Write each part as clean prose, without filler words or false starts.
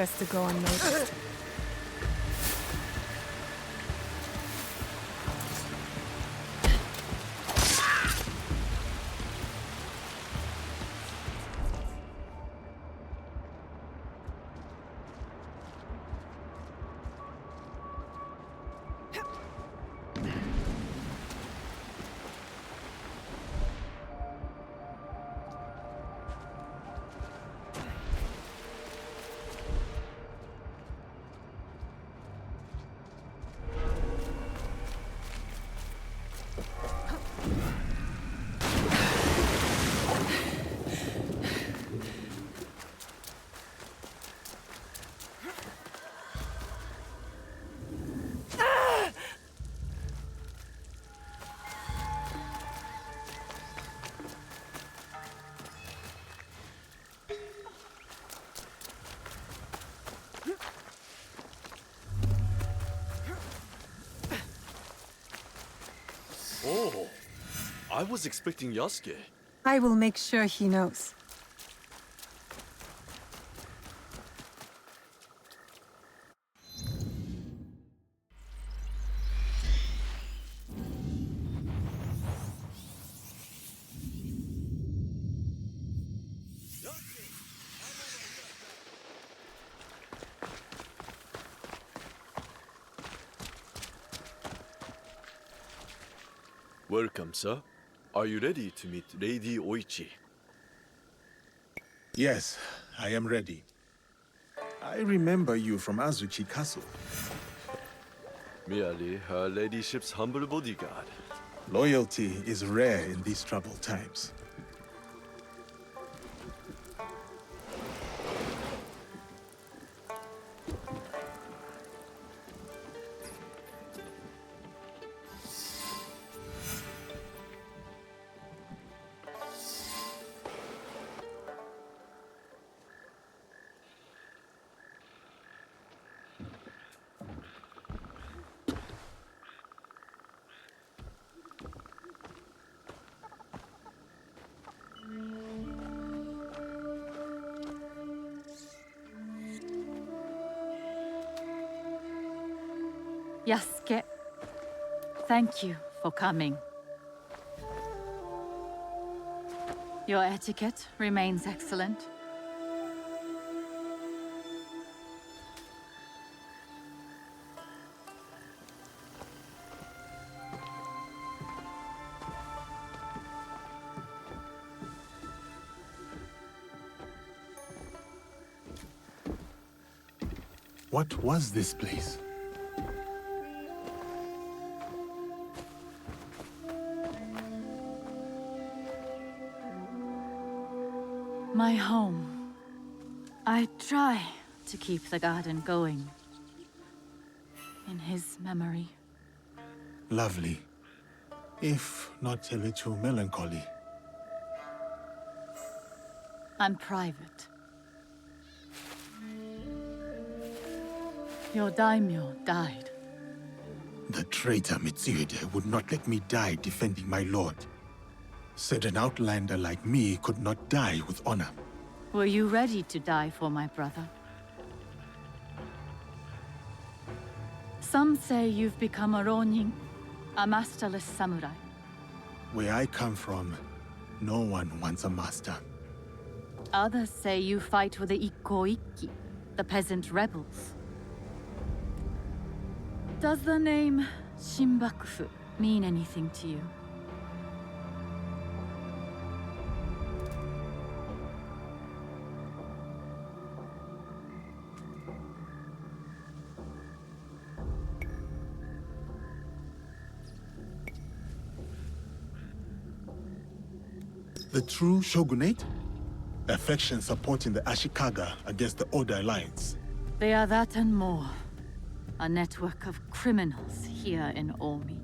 best to go unnoticed. Oh, I was expecting Yasuke. I will make sure he knows. Welcome, sir. Are you ready to meet Lady Oichi? Yes, I am ready. I remember you from Azuchi Castle. Merely her ladyship's humble bodyguard. Loyalty is rare in these troubled times. Yasuke, thank you for coming. Your etiquette remains excellent. What was this place? My home. I try to keep the garden going. In his memory. Lovely. If not a little melancholy. And private. Your daimyo died. The traitor Mitsuhide would not let me die defending my lord. Said an outlander like me could not die with honor. Were you ready to die for my brother? Some say you've become a ronin, a masterless samurai. Where I come from, no one wants a master. Others say you fight with the Ikko Ikki, the peasant rebels. Does the name Shinbakufu mean anything to you? The true shogunate? A faction supporting the Ashikaga against the Oda Alliance. They are that and more. A network of criminals here in Omi.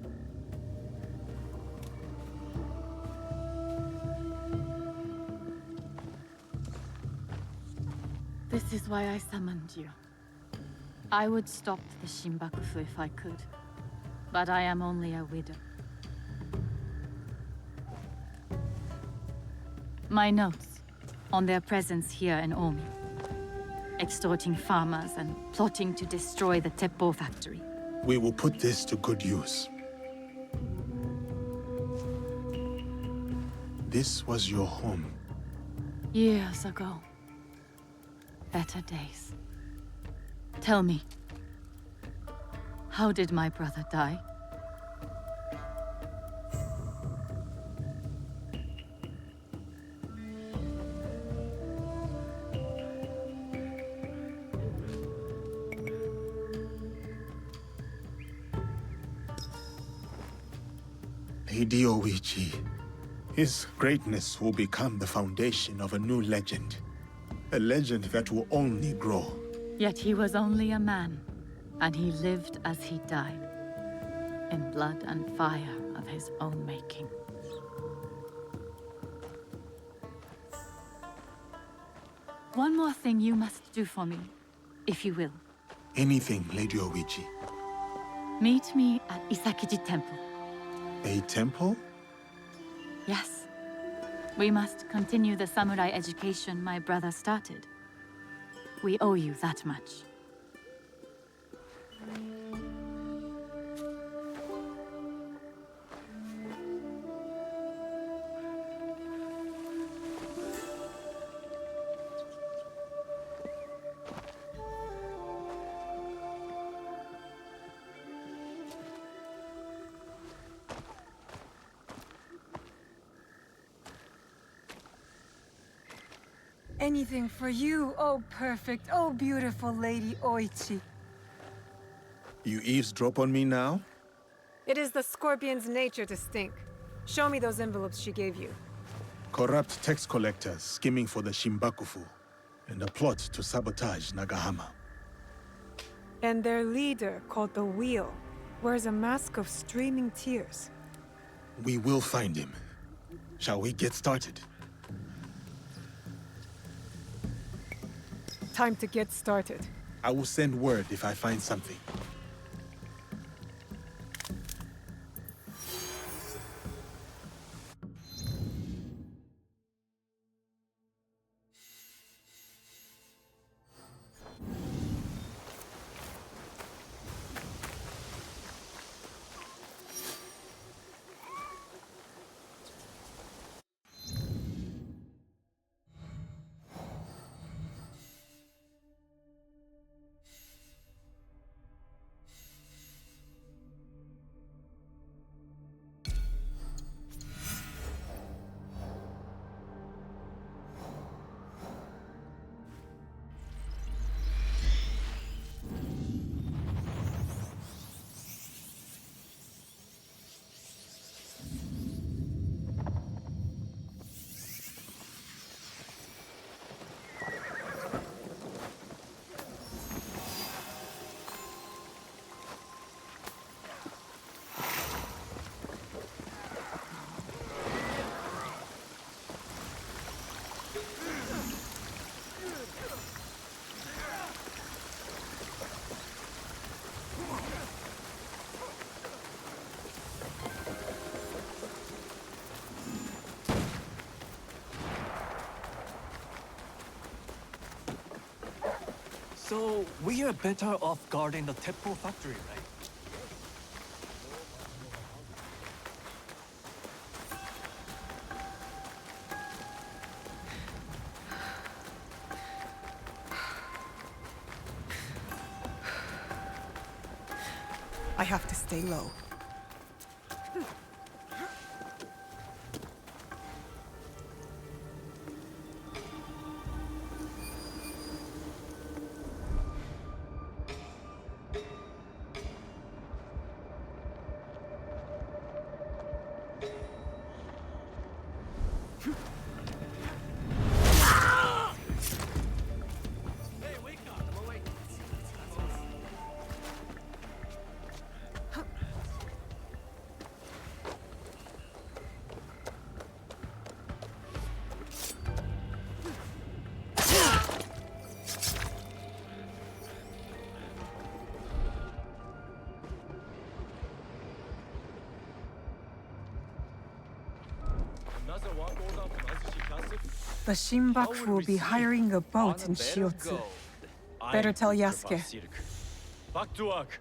This is why I summoned you. I would stop the Shinbakufu if I could, but I am only a widow. My notes on their presence here in Omi. extorting farmers and plotting to destroy the Teppo factory. We will put this to good use. This was your home. Years ago. Better days. Tell me, how did my brother die? Lady Oichi. His greatness will become the foundation of a new legend. A legend that will only grow. Yet he was only a man, and he lived as he died, in blood and fire of his own making. One more thing you must do for me, if you will. Anything, Lady Oichi. Meet me at Isakiji Temple. A temple? Yes. We must continue the samurai education my brother started. We owe you that much. Anything for you, oh perfect, oh beautiful Lady Oichi. You eavesdrop on me now? It is the scorpion's nature to stink. Show me those envelopes she gave you. Corrupt tax collectors skimming for the Shimbakufu, and a plot to sabotage Nagahama. And their leader, called the Wheel, wears a mask of streaming tears. We will find him. Shall we get started? Time to get started. I will send word if I find something. So, we are better off guarding the Teppo factory, right? I have to stay low. The Shimbaku will be hiring a boat in Shiotsu. Better tell Yasuke. Back to work.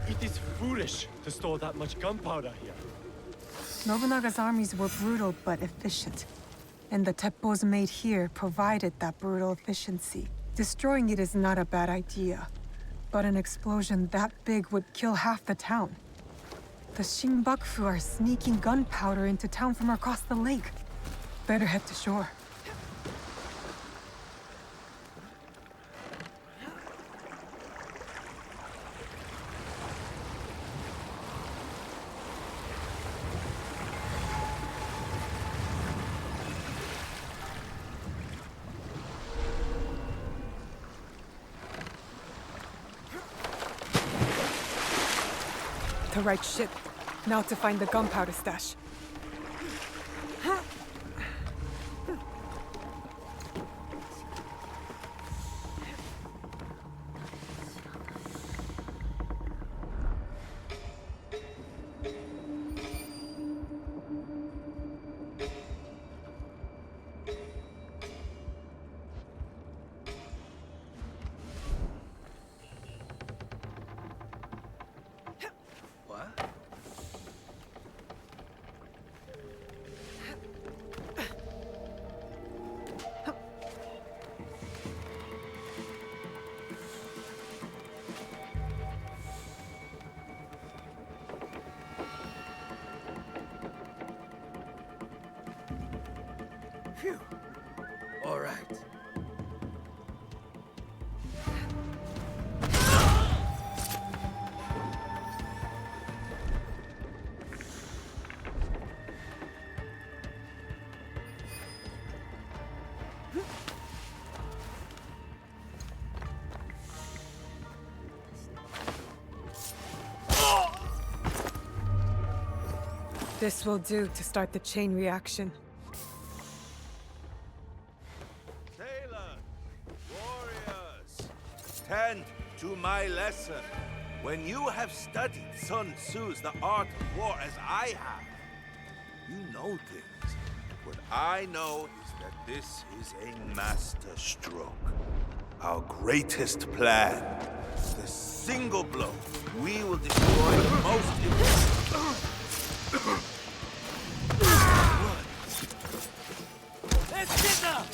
It is foolish to store that much gunpowder here. Nobunaga's armies were brutal but efficient. And the teppos made here provided that brutal efficiency. Destroying it is not a bad idea. But an explosion that big would kill half the town. The Shinbakufu are sneaking gunpowder into town from across the lake. Better head to shore. The right ship. Now to find the gunpowder stash. Phew. All right. This will do to start the chain reaction. Sailors, warriors, stand to my lesson. When you have studied Sun Tzu's The Art of War as I have, you know things. What I know is that this is a master stroke. Our greatest plan. The single blow. We will destroy the most important. Let's get them!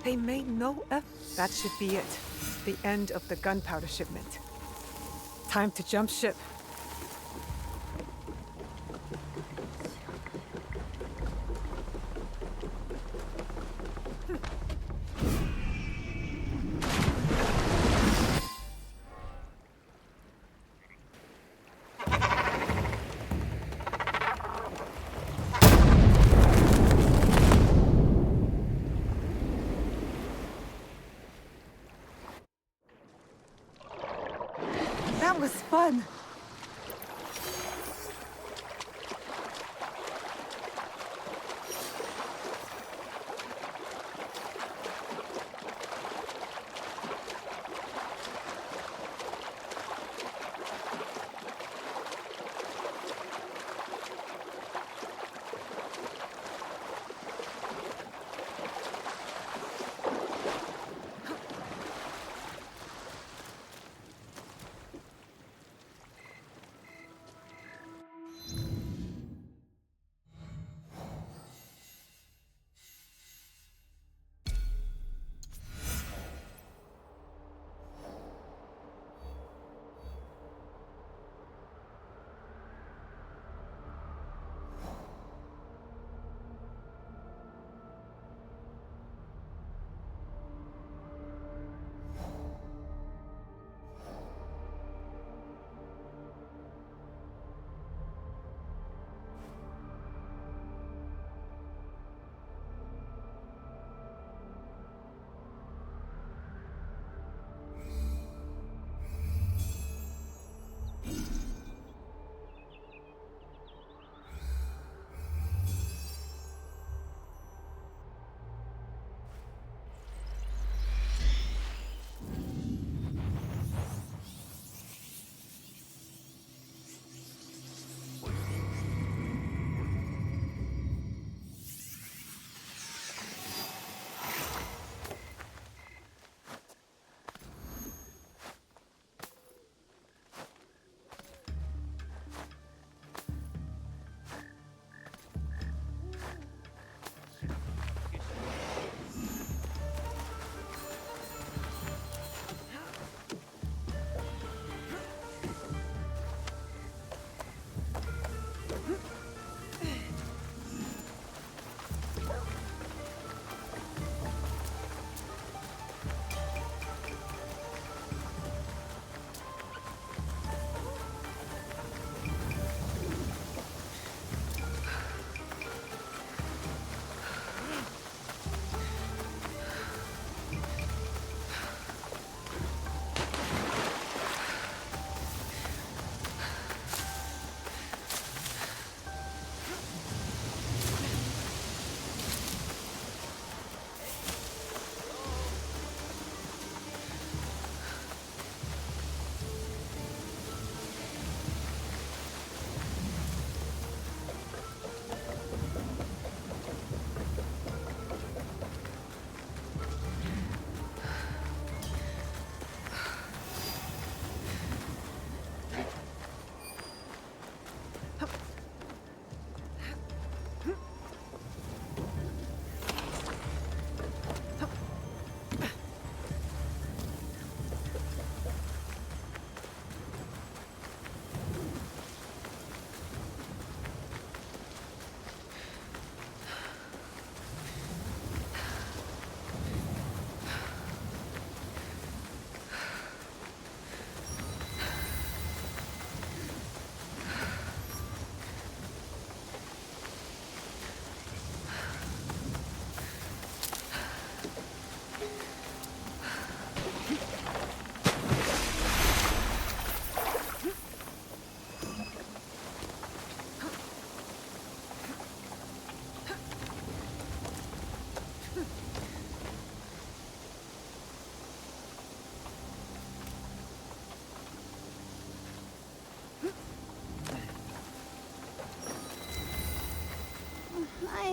They made no effort. That should be it. The end of the gunpowder shipment. Time to jump ship. fun.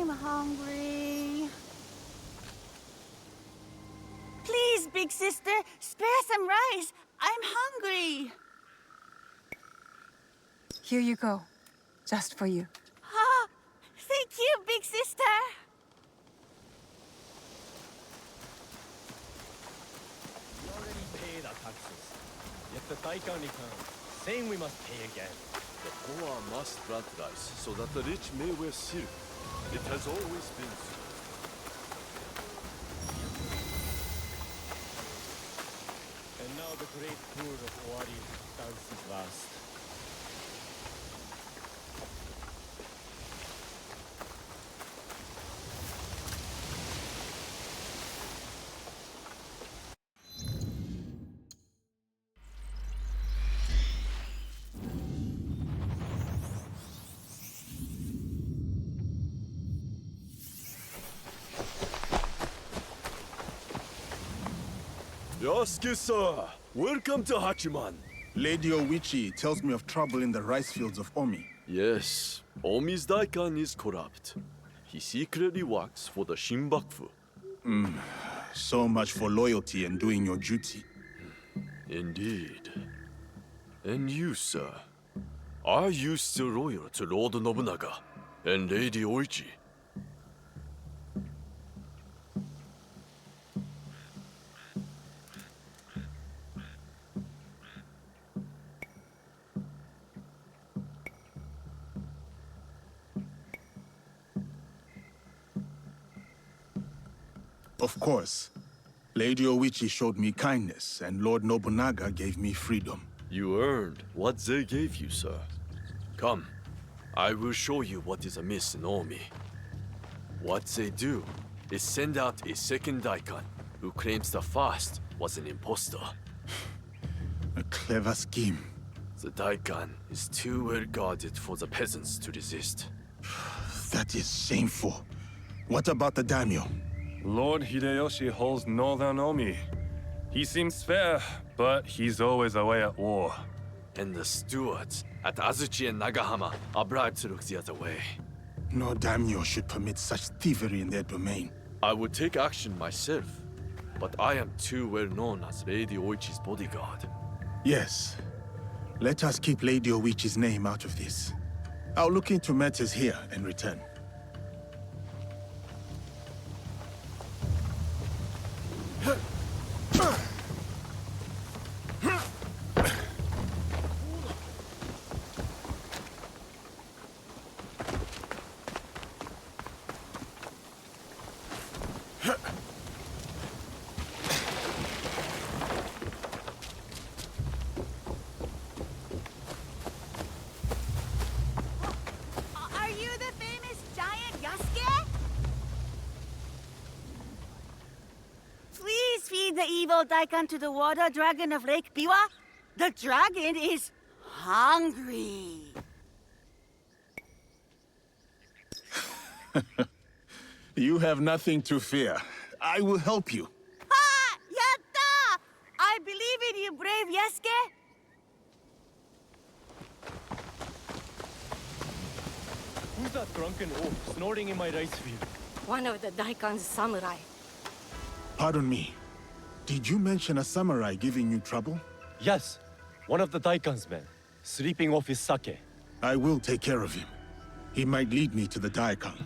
I'm hungry. Please, big sister, spare some rice. I'm hungry. Here you go. Just for you. Ah, thank you, big sister. We already paid our taxes. Yet the Daikon returns, saying we must pay again. The poor must plant rice so that the rich may wear silk. It has always been so. And now the great tour of Owari dance is last. Yasuke-san, welcome to Hachiman. Lady Oichi tells me of trouble in the rice fields of Omi. Yes, Omi's Daikan is corrupt. He secretly works for the Shinbakufu. So much for loyalty and doing your duty. Indeed. And you, sir? Are you still loyal to Lord Nobunaga and Lady Oichi? Of course. Lady Oichi showed me kindness, and Lord Nobunaga gave me freedom. You earned what they gave you, sir. Come, I will show you what is amiss in Omi. What they do is send out a second Daikan who claims the first was an impostor. A clever scheme. The Daikan is too well guarded for the peasants to resist. That is shameful. What about the daimyo? Lord Hideyoshi holds northern Omi. He seems fair, but he's always away at war. And the stewards at Azuchi and Nagahama are bribed to look the other way. No daimyo should permit such thievery in their domain. I would take action myself, but I am too well known as Lady Oichi's bodyguard. Yes. Let us keep Lady Oichi's name out of this. I'll look into matters here and return. Are you the famous giant Yasuke? Please feed the evil Daikan to the water dragon of Lake Biwa. The dragon is hungry. You have nothing to fear. I will help you. Ha! Yatta! I believe in you, brave Yasuke. Who's that drunken oaf snorting in my rice field? One of the Daikon's samurai. Pardon me. Did you mention a samurai giving you trouble? Yes, one of the Daikon's men, sleeping off his sake. I will take care of him. He might lead me to the Daikan.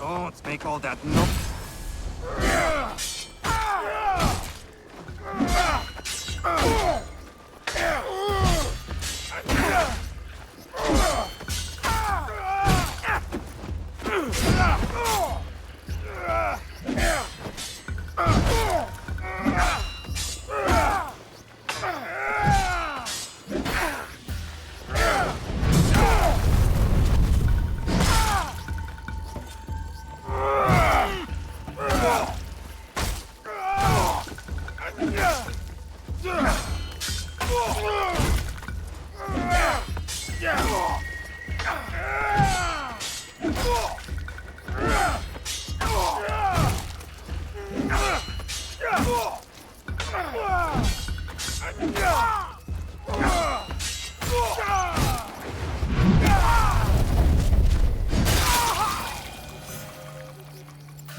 Don't make all that noise.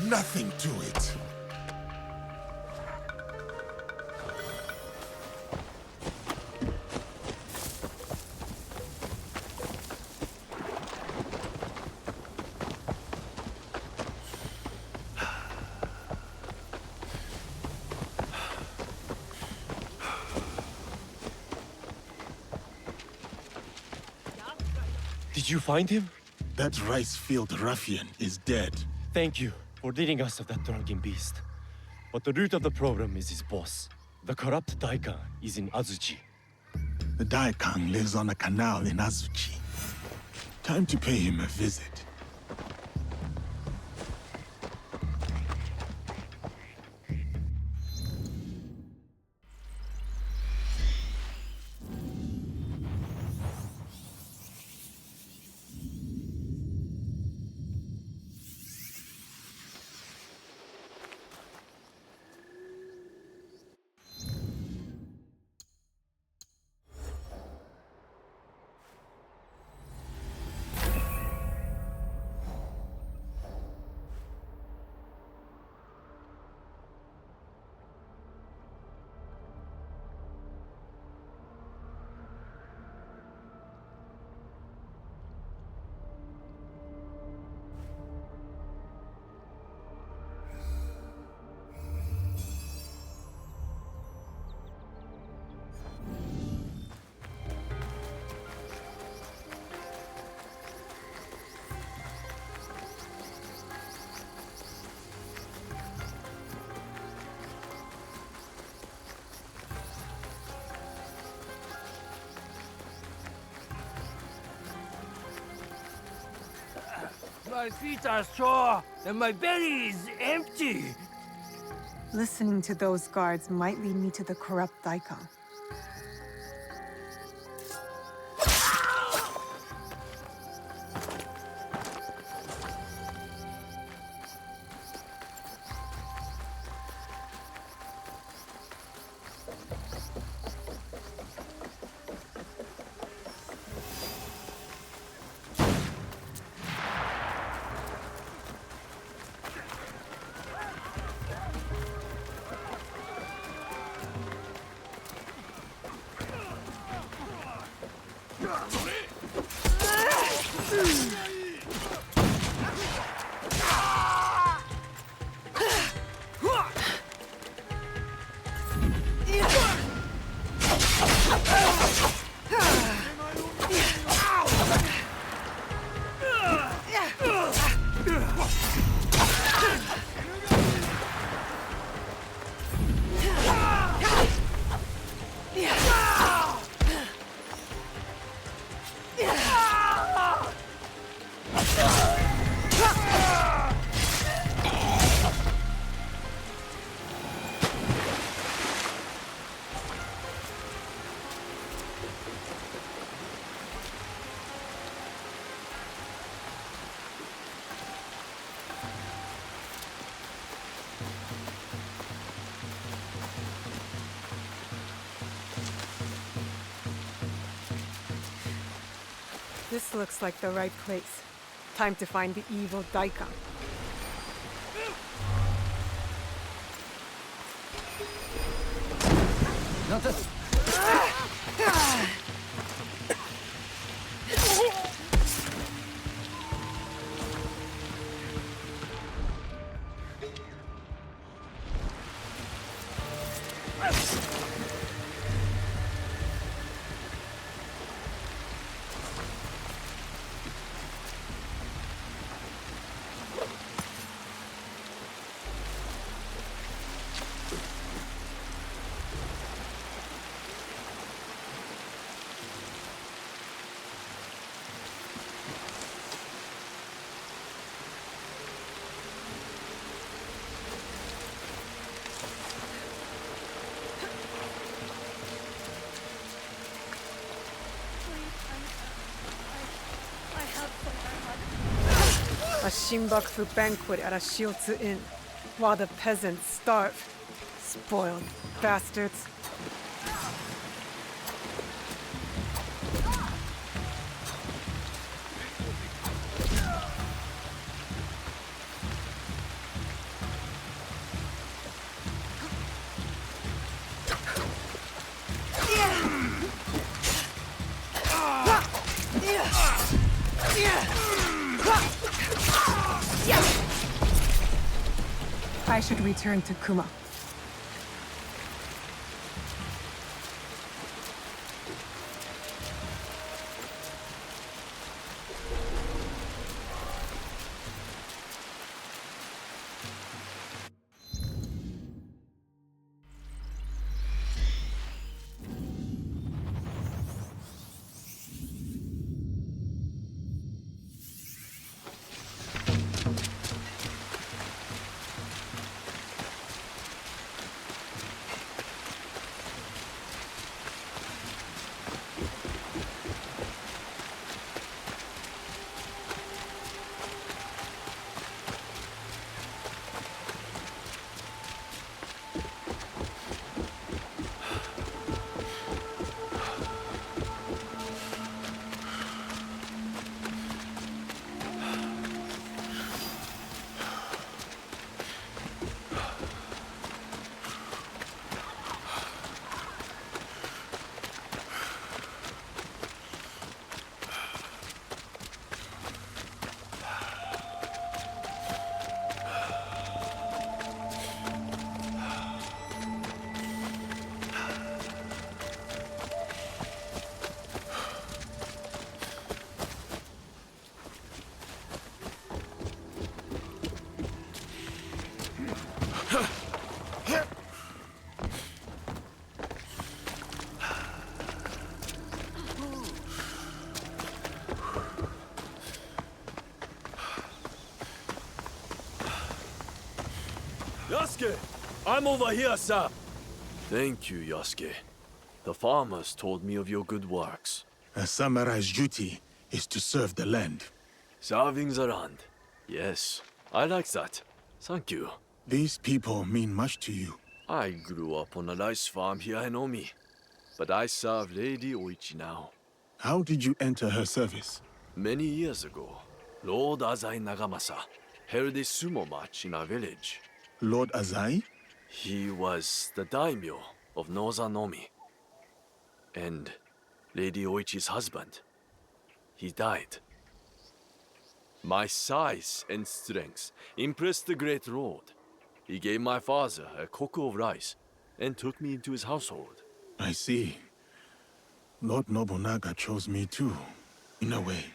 Nothing to it. Did you find him? That rice field ruffian is dead. Thank you for ridding us of that drunken beast. But the root of the problem is his boss. The corrupt Daikan is in Azuchi. The Daikang lives on a canal in Azuchi. Time to pay him a visit. My feet are sore, and my belly is empty. Listening to those guards might lead me to the corrupt Daikon. This looks like the right place. Time to find the evil Daikon. Not this. A Shinbakufu banquet at a Shiotsu Inn, while the peasants starve. Spoiled bastards. I should return to Kuma. Yasuke! I'm over here, sir! Thank you, Yasuke. The farmers told me of your good works. A samurai's duty is to serve the land. Serving the land. Yes, I like that. Thank you. These people mean much to you. I grew up on a rice farm here in Omi, but I serve Lady Oichi now. How did you enter her service? Many years ago, Lord Azai Nagamasa held a sumo match in our village. Lord Azai? He was the daimyo of Northern Omi. And Lady Oichi's husband. He died. My size and strength impressed the great lord. He gave my father a koku of rice and took me into his household. I see. Lord Nobunaga chose me too, in a way.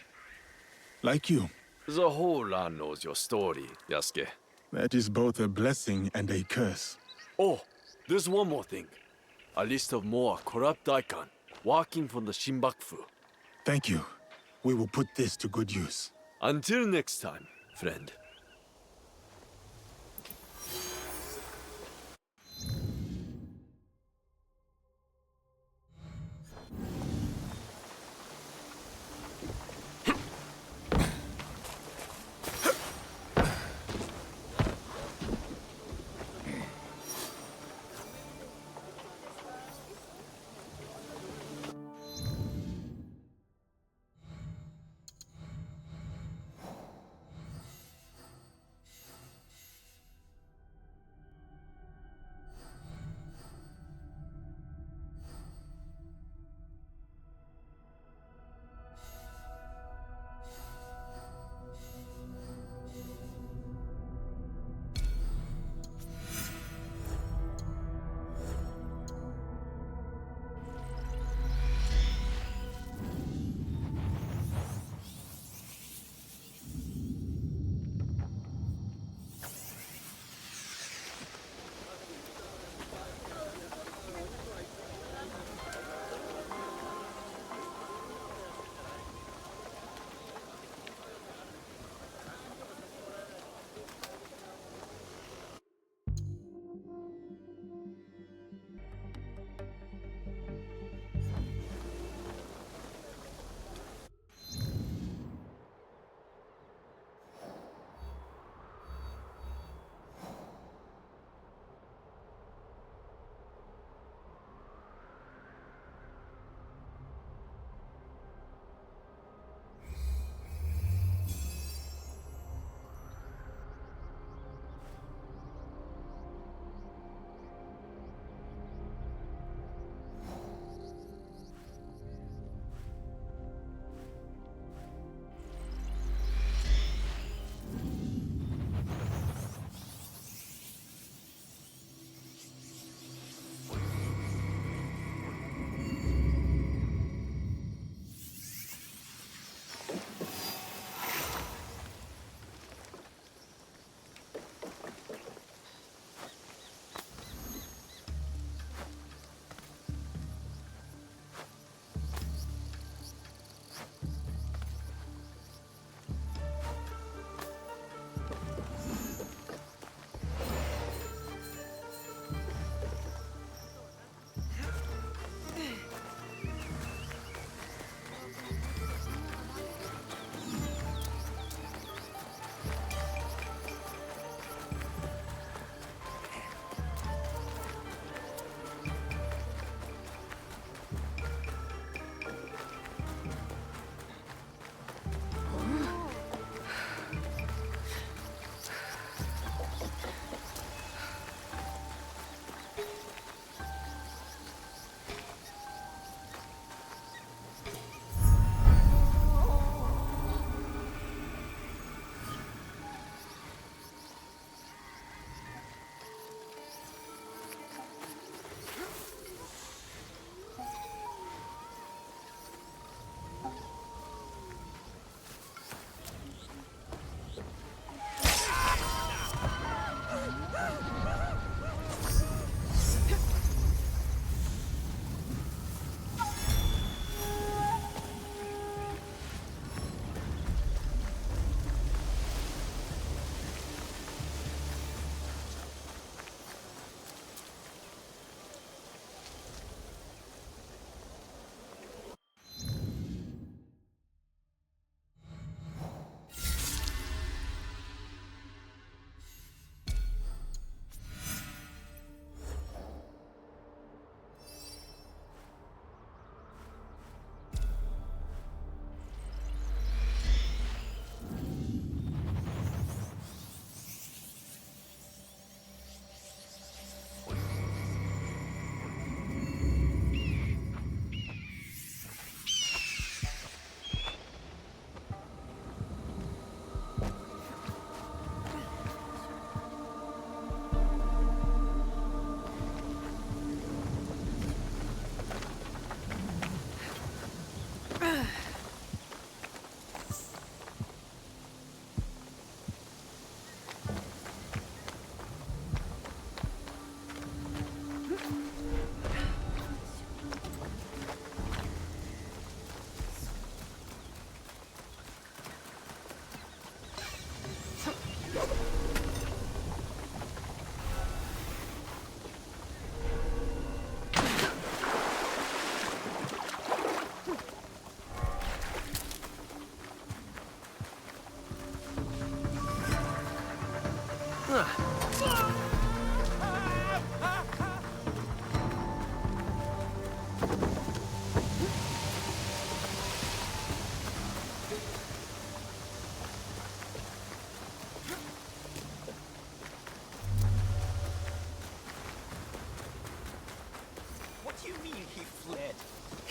Like you. The whole land knows your story, Yasuke. That is both a blessing and a curse. Oh, there's one more thing. A list of more corrupt daikon working for the Shinbakufu. Thank you. We will put this to good use. Until next time, friend.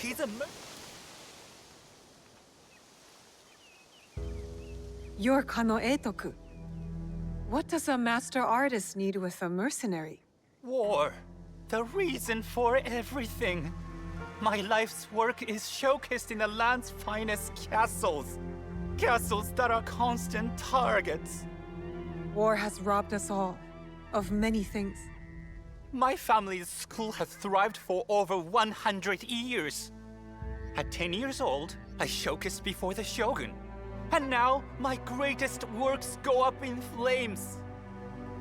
He's a You're Kano Eitoku. What does a master artist need with a mercenary? War. The reason for everything. My life's work is showcased in the land's finest castles. Castles that are constant targets. War has robbed us all of many things. My family's school has thrived for over 100 years. At 10 years old, I showcased before the Shogun. And now, my greatest works go up in flames.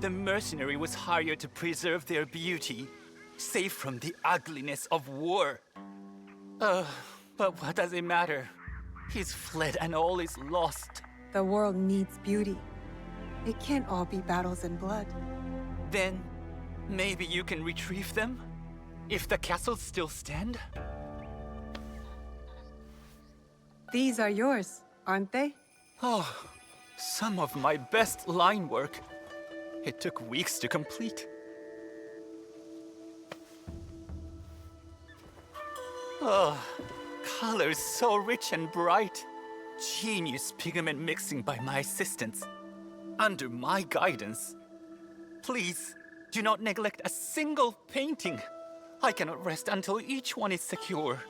The mercenary was hired to preserve their beauty, safe from the ugliness of war. But what does it matter? He's fled and all is lost. The world needs beauty. It can't all be battles and blood. Then, maybe you can retrieve them? If the castles still stand? These are yours, aren't they? Oh, some of my best line work. It took weeks to complete. Oh, colors so rich and bright. Genius pigment mixing by my assistants. Under my guidance. Please, do not neglect a single painting. I cannot rest until each one is secure.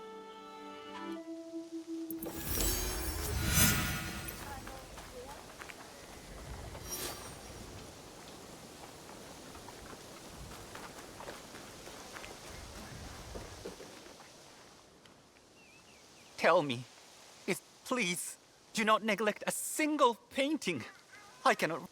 Tell me, please, do not neglect a single painting. I cannot...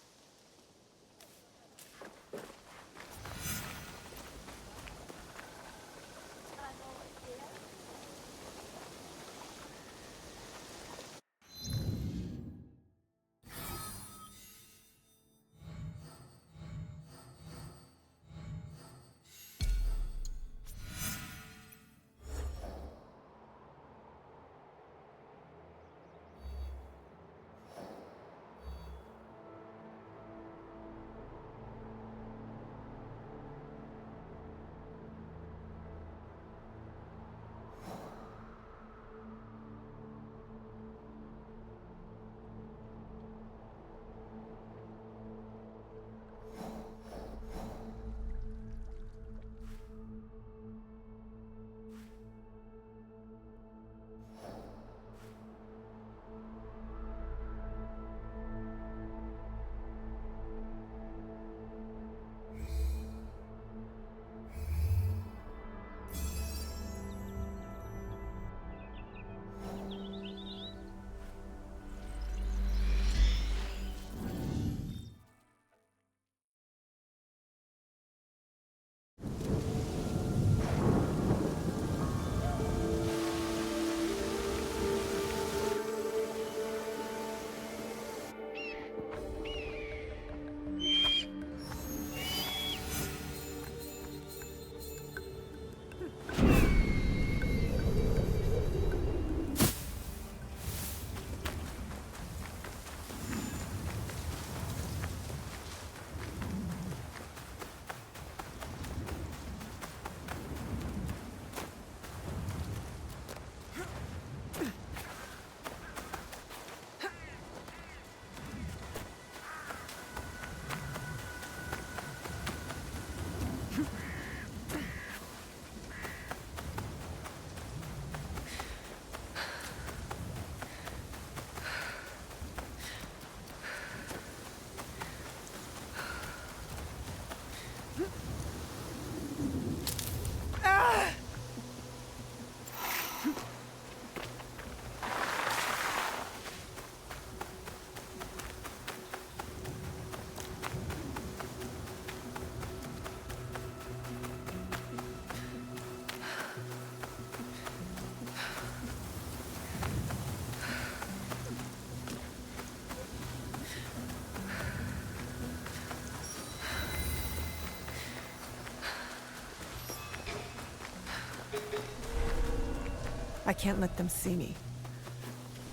I can't let them see me.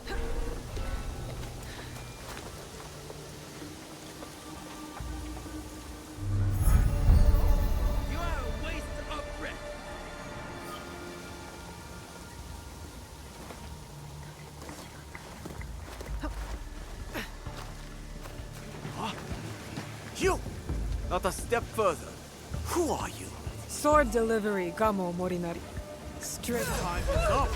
You are a waste of breath. Not a step further. Who are you? Sword delivery, Gamo Morinari. Straight. Time is up.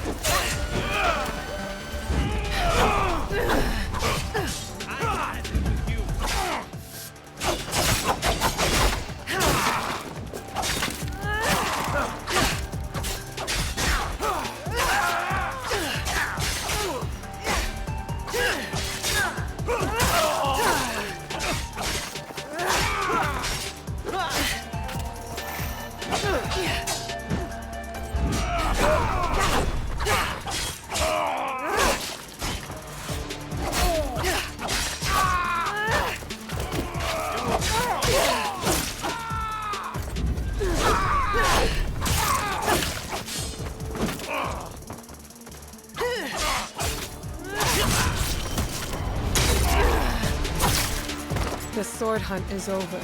The sword hunt is over.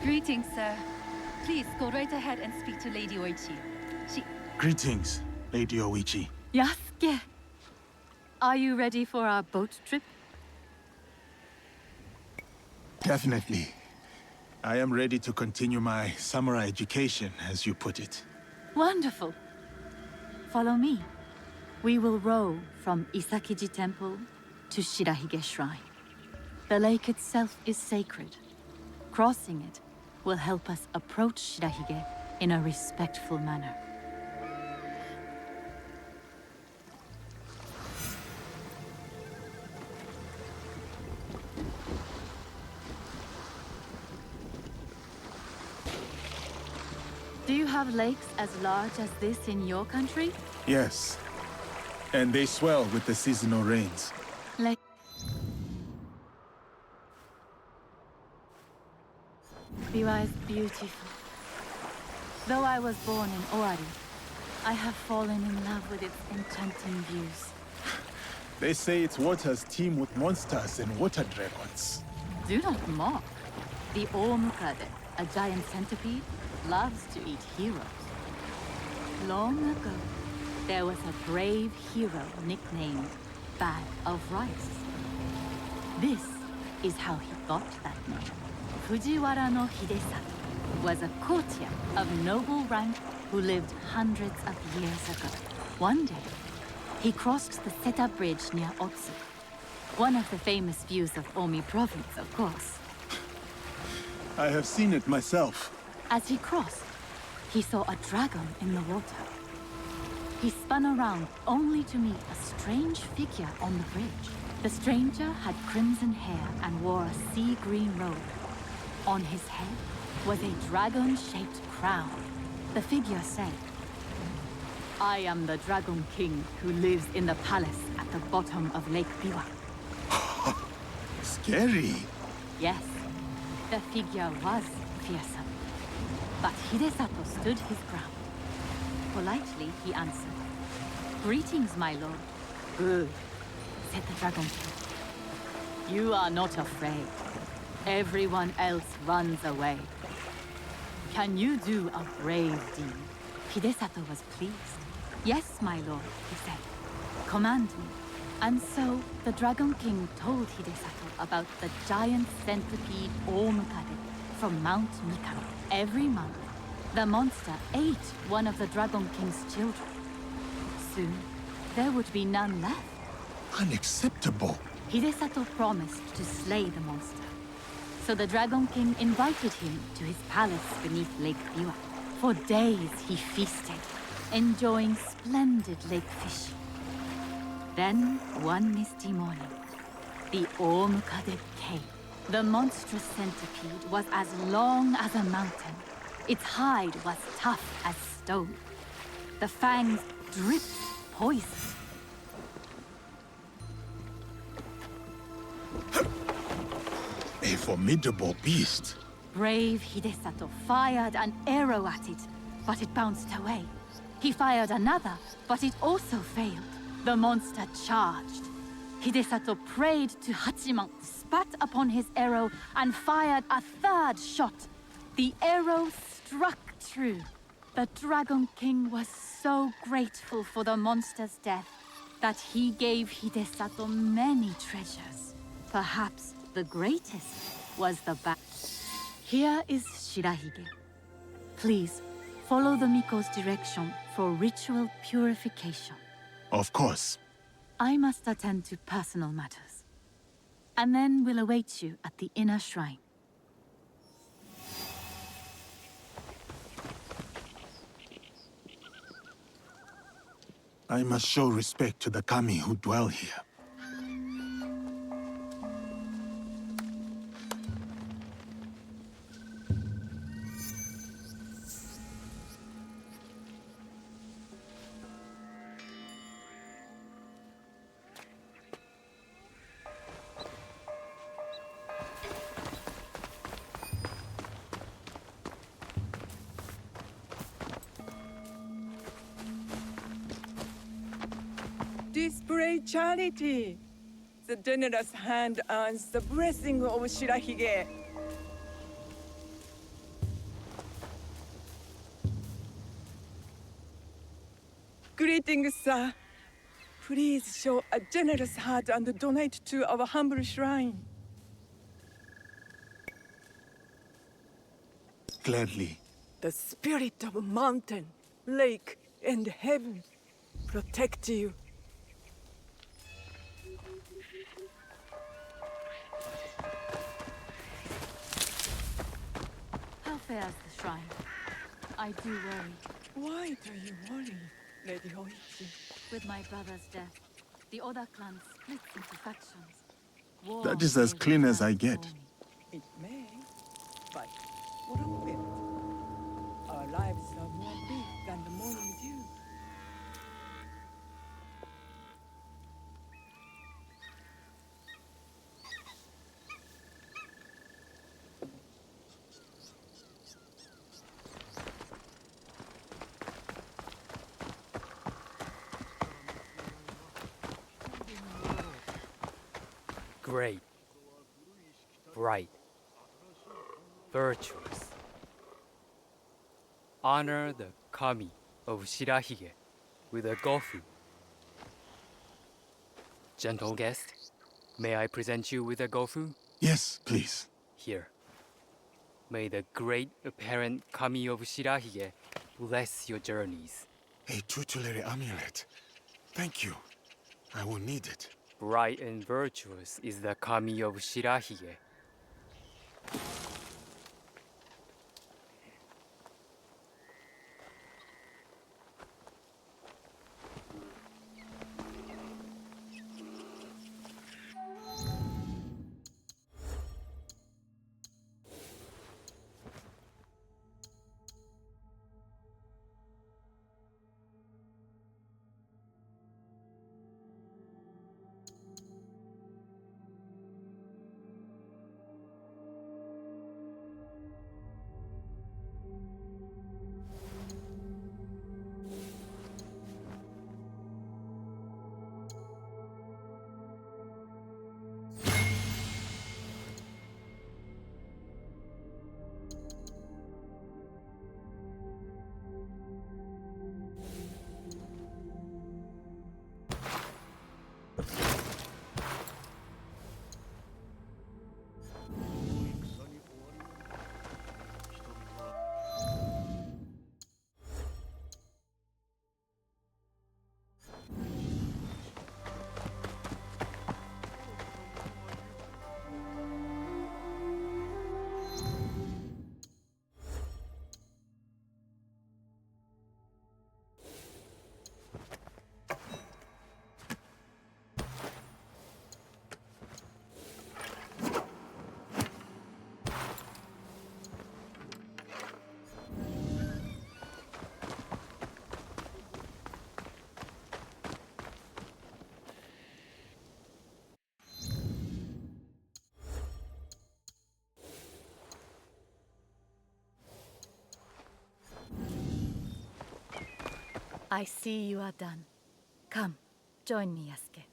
Greetings, sir. Please go right ahead and speak to Lady Oichi. Greetings, Lady Oichi. Yasuke! Are you ready for our boat trip? Definitely. I am ready to continue my samurai education, as you put it. Wonderful. Follow me. We will row from Isakiji Temple to Shirahige Shrine. The lake itself is sacred. Crossing it will help us approach Shirahige in a respectful manner. Do you have lakes as large as this in your country? Yes. And they swell with the seasonal rains. Lake. Biwa is beautiful. Though I was born in Owari, I have fallen in love with its enchanting views. They say its waters teem with monsters and water dragons. Do not mock. The Omukade, a giant centipede, loves to eat heroes. Long ago, there was a brave hero nicknamed Bag of Rice. This is how he got that name. Fujiwara no Hidesato was a courtier of noble rank who lived hundreds of years ago. One day, he crossed the Seta Bridge near Otsu, one of the famous views of Omi province, of course. I have seen it myself. As he crossed, he saw a dragon in the water. He spun around only to meet a strange figure on the bridge. The stranger had crimson hair and wore a sea green robe. On his head was a dragon-shaped crown. The figure said, "I am the Dragon King who lives in the palace at the bottom of Lake Biwa." Scary. Yes, the figure was fearsome. But Hidesato stood his ground. Politely, he answered, "Greetings, my lord." "Good," said the Dragon King. "You are not afraid. Everyone else runs away. Can you do a brave deed?" Hidesato was pleased. "Yes, my lord," he said. "Command me." And so, the Dragon King told Hidesato about the giant centipede Omukade from Mount Mikami. Every month, the monster ate one of the Dragon King's children. Soon, there would be none left. Unacceptable. Hidesato promised to slay the monster. So the Dragon King invited him to his palace beneath Lake Biwa. For days he feasted, enjoying splendid lake fish. Then, one misty morning, the Omukade came. The monstrous centipede was as long as a mountain. Its hide was tough as stone. The fangs dripped poison. A formidable beast. Brave Hidesato fired an arrow at it, but it bounced away. He fired another, but it also failed. The monster charged. Hidesato prayed to Hachiman, spat upon his arrow, and fired a third shot. The arrow struck true. The Dragon King was so grateful for the monster's death that he gave Hidesato many treasures. Perhaps the greatest was the bat. Here is Shirahige. Please, follow the Miko's direction for ritual purification. Of course. I must attend to personal matters. And then we'll await you at the inner shrine. I must show respect to the kami who dwell here. Display charity. The generous hand earns the blessing of Shirahige. Greetings, sir. Please show a generous heart and donate to our humble shrine. Gladly. The spirit of mountain, lake, and heaven protect you. How fares the shrine? I do worry. Why do you worry, Lady Hoichi? With my brother's death, the Oda clan splits into factions. War That is as may clean as I return get. for me. It may, but what of it? Our lives are more big than the morning dew. Great, bright, virtuous. Honor the kami of Shirahige with a gofu. Gentle guest, may I present you with a gofu? Yes, please. Here. May the great apparent kami of Shirahige bless your journeys. A tutelary amulet. Thank you. I will need it. Bright and virtuous is the kami of Shirahige. I see you are done. Come, join me, Yasuke.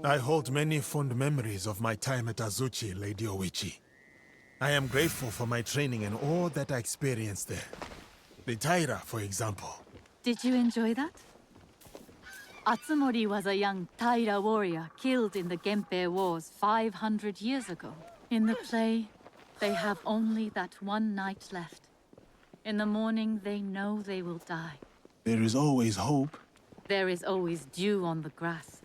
I hold many fond memories of my time at Azuchi, Lady Oichi. I am grateful for my training and all that I experienced there. The Taira, for example. Did you enjoy that? Atsumori was a young Taira warrior killed in the Genpei Wars 500 years ago. In the play, they have only that one night left. In the morning, they know they will die. There is always hope. There is always dew on the grass,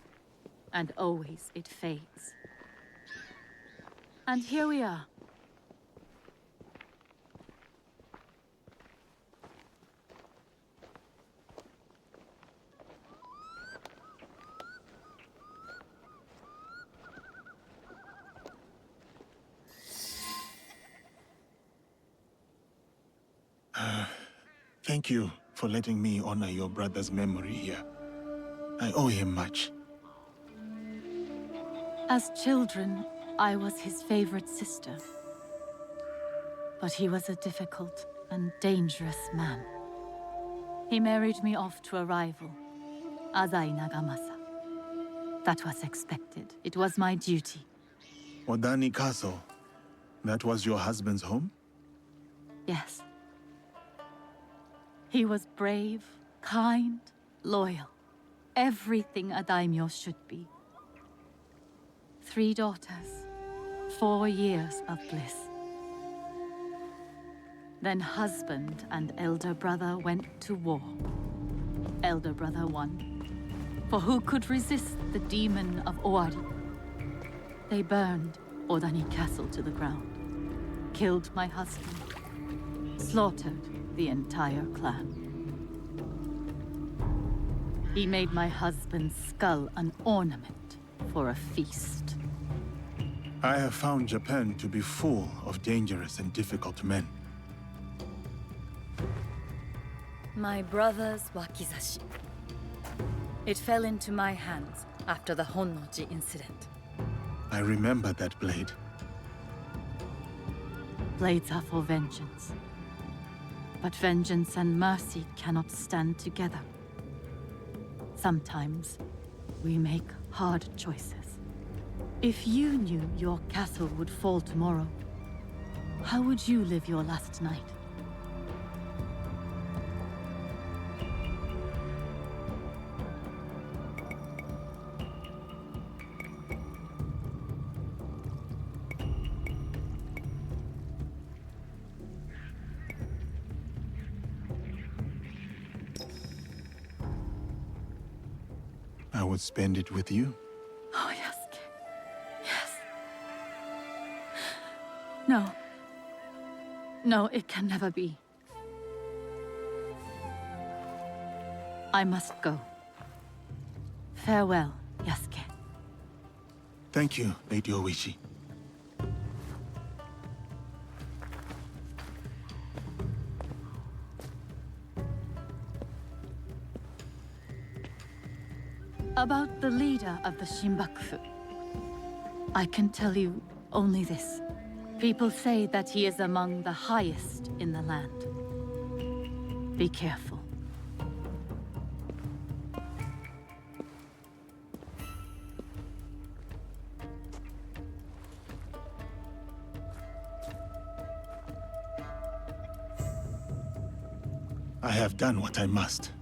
and always it fades. And here we are. Thank you for letting me honor your brother's memory here. I owe him much. As children, I was his favorite sister. But he was a difficult and dangerous man. He married me off to a rival, Azai Nagamasa. That was expected. It was my duty. Odani Castle. That was your husband's home? Yes. He was brave, kind, loyal. Everything a daimyo should be. 3 daughters, 4 years of bliss. Then husband and elder brother went to war. Elder brother won. For who could resist the demon of Owari? They burned Odani Castle to the ground, killed my husband, slaughtered the entire clan. He made my husband's skull an ornament for a feast. I have found Japan to be full of dangerous and difficult men. My brother's wakizashi. It fell into my hands after the Honnoji incident. I remember that blade. Blades are for vengeance. But vengeance and mercy cannot stand together. Sometimes, we make hard choices. If you knew your castle would fall tomorrow, how would you live your last night? I would spend it with you. Oh, Yasuke. Yes. No. No, it can never be. I must go. Farewell, Yasuke. Thank you, Lady Oishi. About the leader of the Shinbakufu, I can tell you only this. People say that he is among the highest in the land. Be careful. I have done what I must.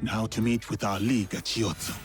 Now to meet with our league at Chiyozu.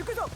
Yukuzo!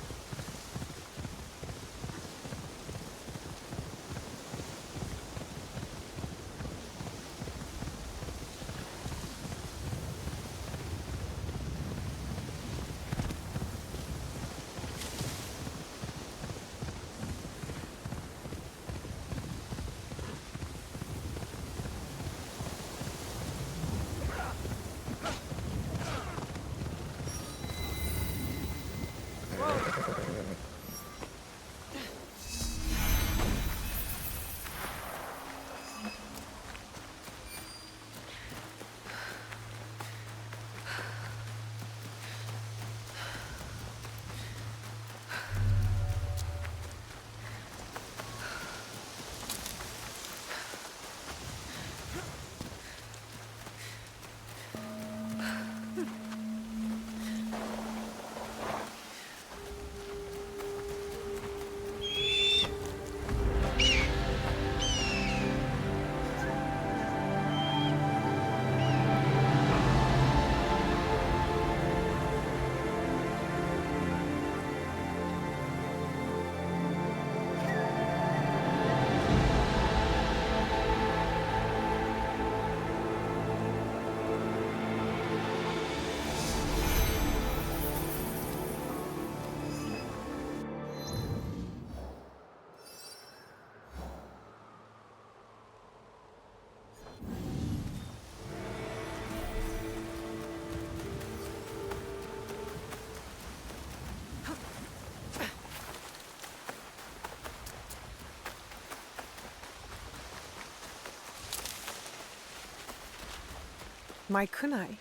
My kunai.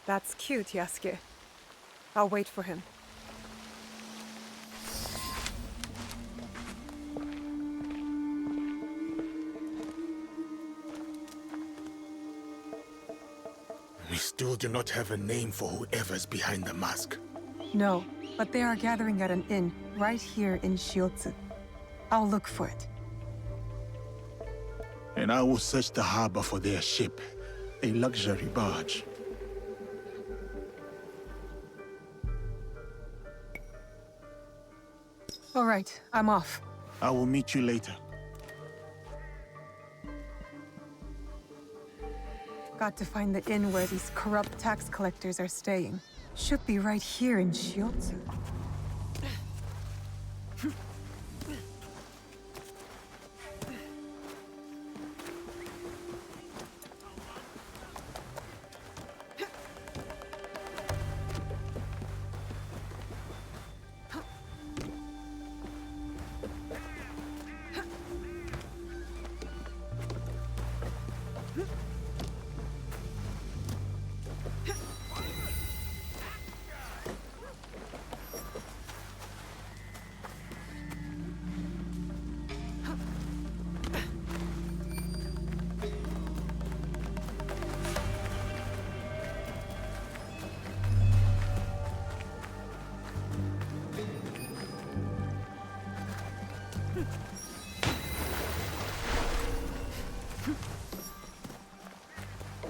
That's cute, Yasuke. I'll wait for him. We still do not have a name for whoever's behind the mask. No, but they are gathering at an inn right here in Shiotsu. I'll look for it. And I will search the harbor for their ship, a luxury barge. All right, I'm off. I will meet you later. Got to find the inn where these corrupt tax collectors are staying. Should be right here in Shiotsu.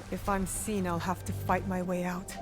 If I'm seen, I'll have to fight my way out.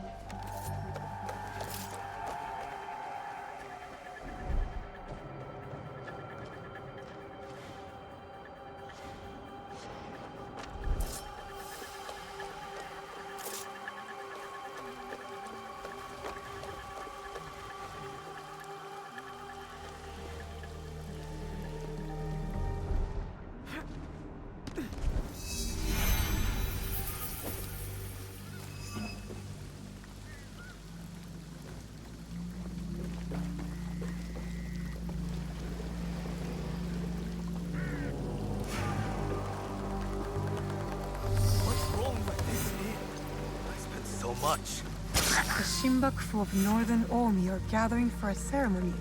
Much. The Shinbakufu of Northern Omi are gathering for a ceremony.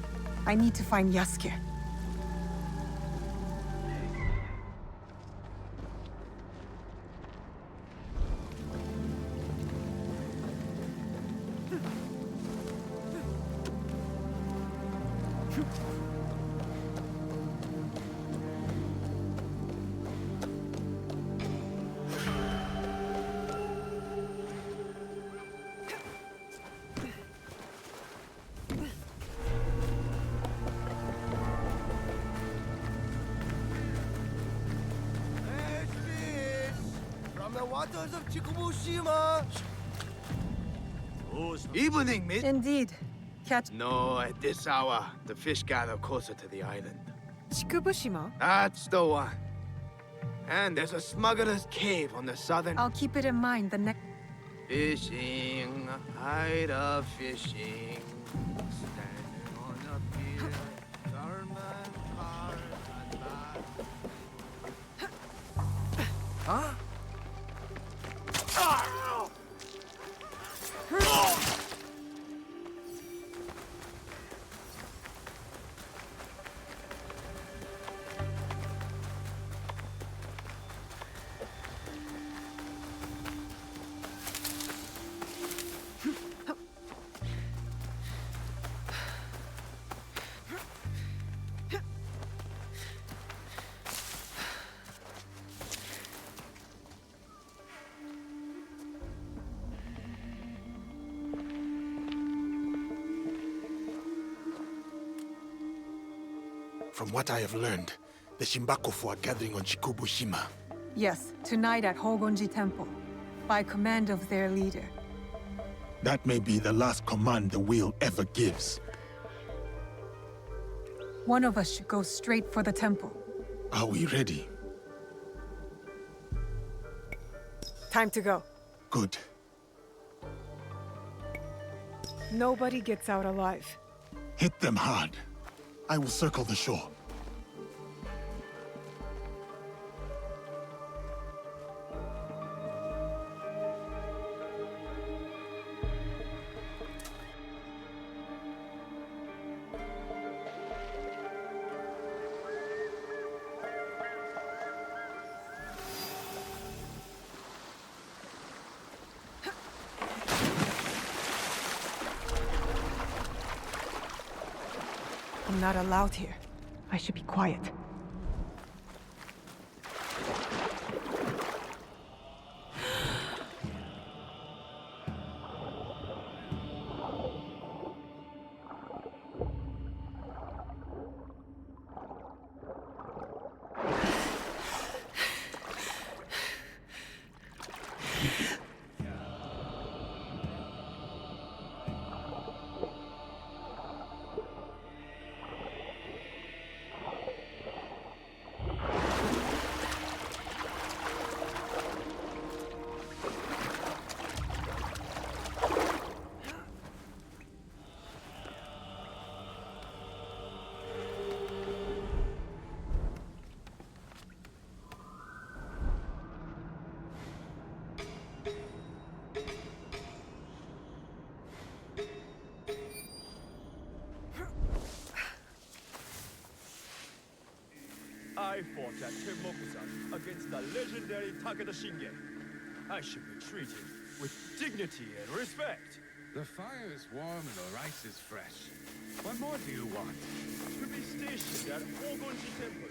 I need to find Yasuke. from the waters of Chikubushima. Evening, mate. Indeed. Catch No, at this hour, the fish gather closer to the island. Chikubushima? That's the one. And there's a smuggler's cave on the southern... I'll keep it in mind the next... Fishing, hide of fishing. Standing on a pier, fireman, car, and back. Huh? From what I have learned, the Shimbakofu are gathering on Chikubushima. Yes, tonight at Hogonji Temple, by command of their leader. That may be the last command the wheel ever gives. One of us should go straight for the temple. Are we ready? Time to go. Good. Nobody gets out alive. Hit them hard. I will circle the shore. I'm not allowed here. I should be quiet. I fought at Tenmokusan against the legendary Takeda Shingen. I should be treated with dignity and respect. The fire is warm and the rice is fresh. What more do you want? To be stationed at Hogonji Temple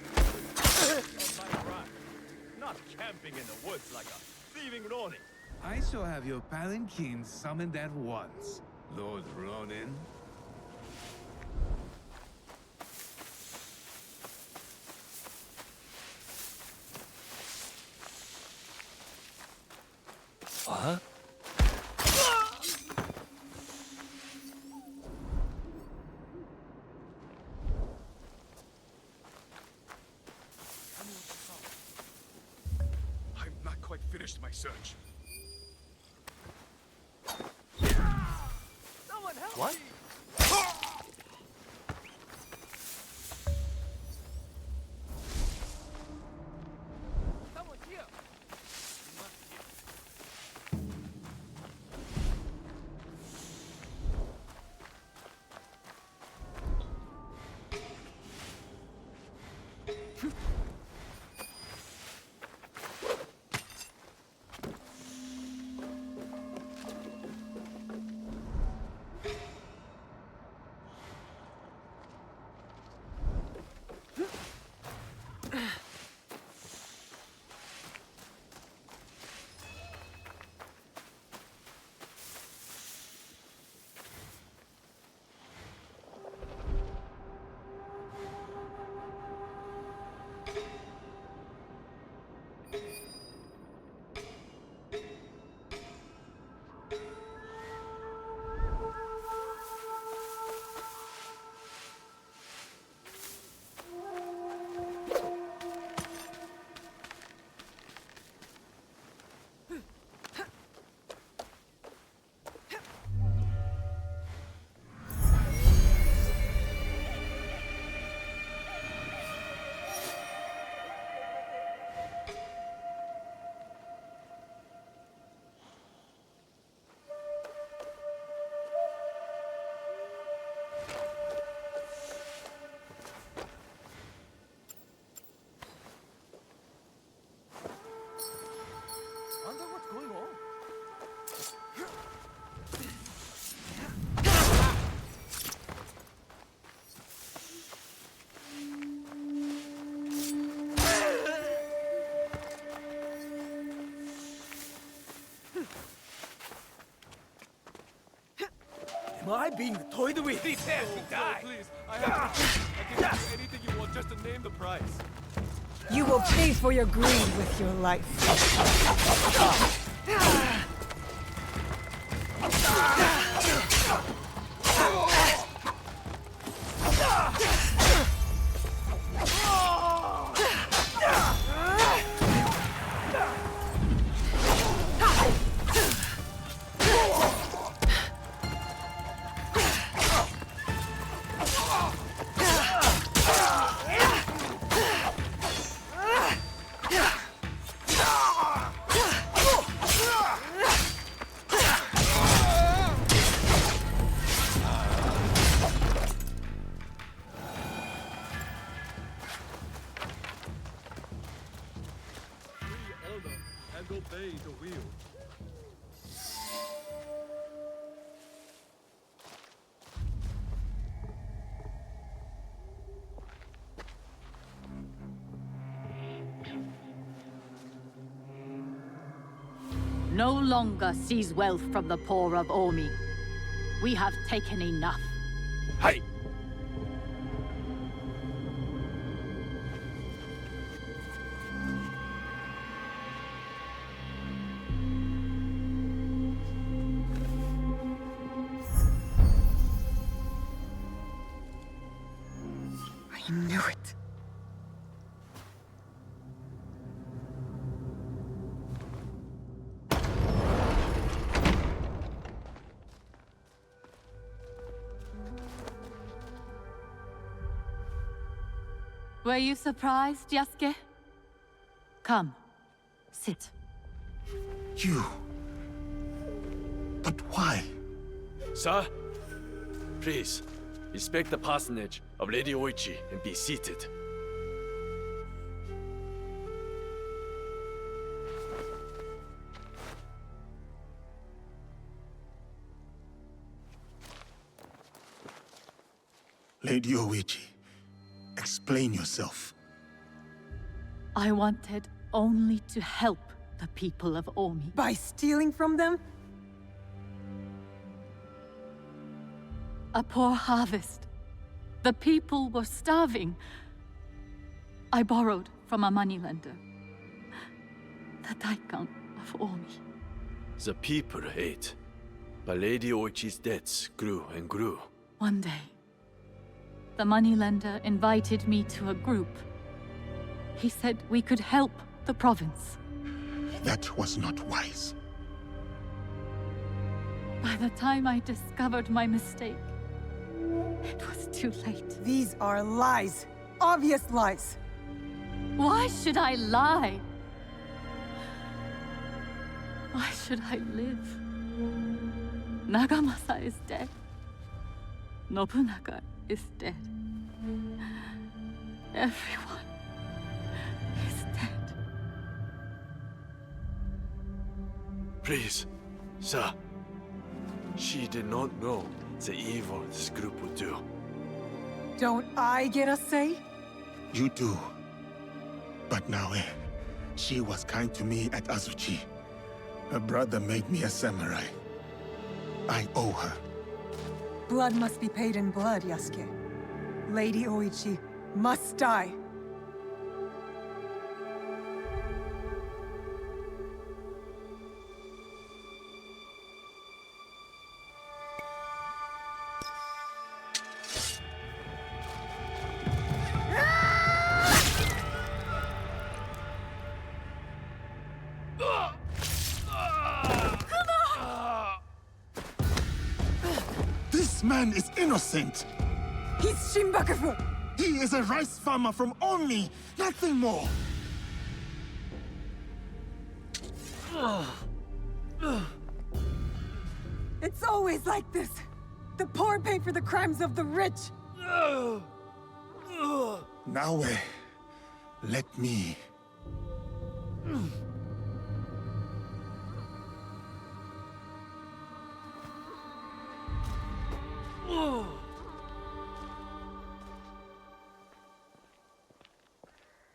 of my rank, not camping in the woods like a thieving Ronin. I shall have your palanquin summoned at once, Lord Ronin. Huh? I'm not quite finished my search. Someone help What? me! Someone here! being toyed with. Prepare to die. Please, I can give you anything you want just to name the price. You will pay for your greed with your life. And obey the will. No longer seize wealth from the poor of Omi. We have taken enough. Hey! I knew it. Were you surprised, Yasuke? Come, sit. You... But why? Sir, please, inspect the parsonage of Lady Oichi and be seated. Lady Oichi, explain yourself. I wanted only to help the people of Omi. By stealing from them? A poor harvest. The people were starving. I borrowed from a moneylender. The Daikon of Omi. The people ate, but Lady Oichi's debts grew and grew. One day, the moneylender invited me to a group. He said we could help the province. That was not wise. By the time I discovered my mistake, it was too late. These are lies. Obvious lies. Why should I lie? Why should I live? Nagamasa is dead. Nobunaga is dead. Everyone is dead. Please, sir. She did not know the evil this group would do. Don't I get a say? You do. But Naoe, she was kind to me at Azuchi. Her brother made me a samurai. I owe her. Blood must be paid in blood, Yasuke. Lady Oichi must die. This man is innocent! He's Shinbakufu! He is a rice farmer from Omi, nothing more! It's always like this. The poor pay for the crimes of the rich. Naoe, let me...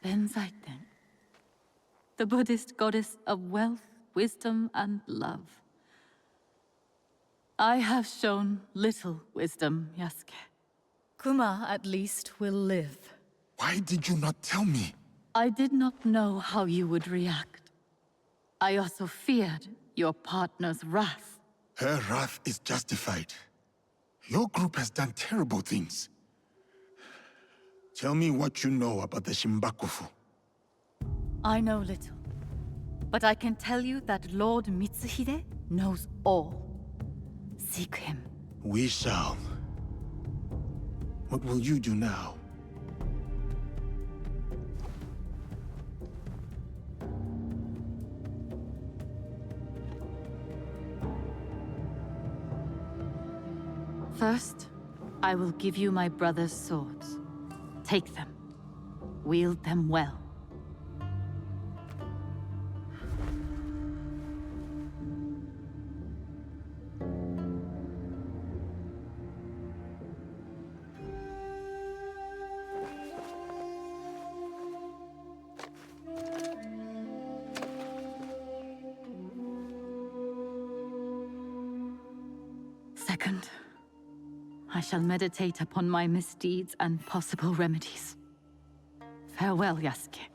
Benzaiten, the Buddhist goddess of wealth, wisdom, and love. I have shown little wisdom, Yasuke. Kuma, at least, will live. Why did you not tell me? I did not know how you would react. I also feared your partner's wrath. Her wrath is justified. Your group has done terrible things. Tell me what you know about the Shimbakufu. I know little, but I can tell you that Lord Mitsuhide knows all. Seek him. We shall. What will you do now? First, I will give you my brother's swords. Take them. Wield them well. Second, I shall meditate upon my misdeeds and possible remedies. Farewell, Yasuke.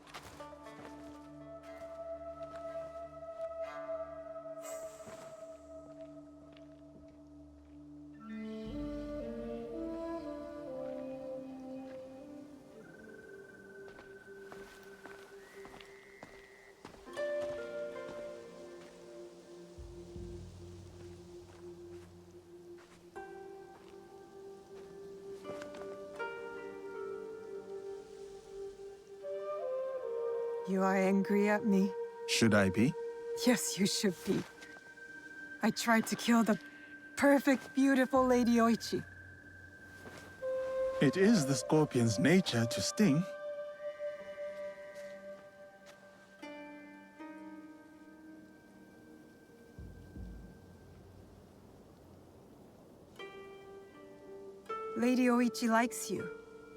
You are angry at me? Should I be? Yes, you should be. I tried to kill the perfect, beautiful Lady Oichi. It is the scorpion's nature to sting. Lady Oichi likes you,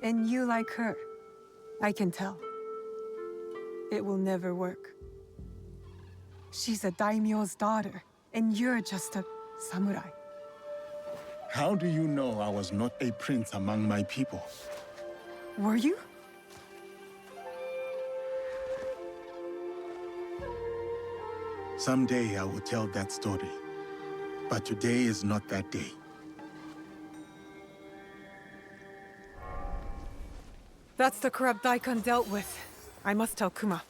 and you like her. I can tell. It will never work. She's a daimyo's daughter, and you're just a samurai. How do you know I was not a prince among my people? Were you? Someday I will tell that story. But today is not that day. That's the corrupt daikon dealt with. I must tell Kuma.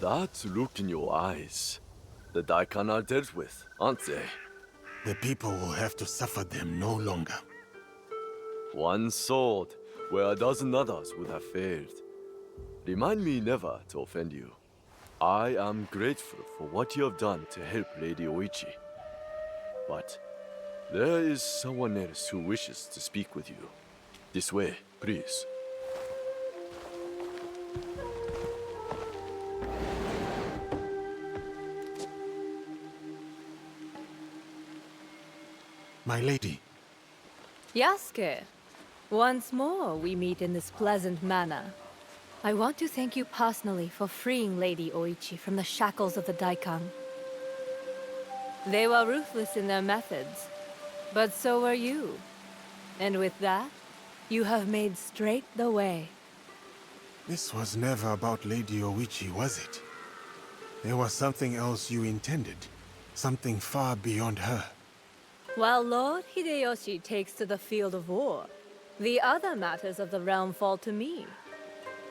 That look in your eyes. The Daikon are dealt with, aren't they? The people will have to suffer them no longer. One sword, where a dozen others would have failed. Remind me never to offend you. I am grateful for what you have done to help Lady Oichi. But there is someone else who wishes to speak with you. This way, please. My lady. Yasuke, once more we meet in this pleasant manner. I want to thank you personally for freeing Lady Oichi from the shackles of the Daikon. They were ruthless in their methods, but so were you. And with that, you have made straight the way. This was never about Lady Oichi, was it? There was something else you intended. Something far beyond her. While Lord Hideyoshi takes to the field of war, the other matters of the realm fall to me.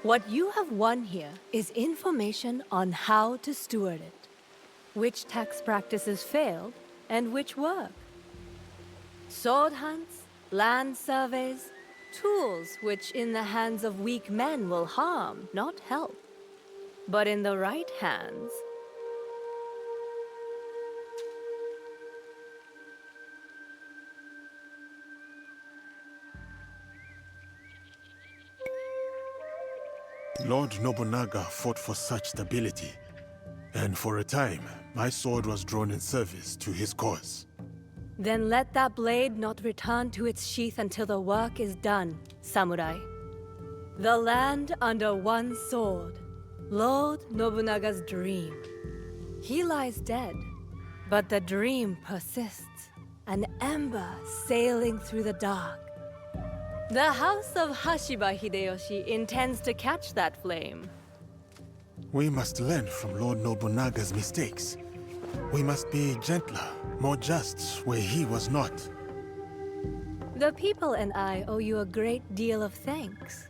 What you have won here is information on how to steward it. Which tax practices failed, and which work. Sword hunts, land surveys, tools which in the hands of weak men will harm, not help. But in the right hands, Lord Nobunaga fought for such stability. And for a time, my sword was drawn in service to his cause. then let that blade not return to its sheath until the work is done, samurai. The land under one sword, Lord Nobunaga's dream. He lies dead, but the dream persists, an ember sailing through the dark. The House of Hashiba Hideyoshi intends to catch that flame. We must learn from Lord Nobunaga's mistakes. We must be gentler, more just where he was not. The people and I owe you a great deal of thanks.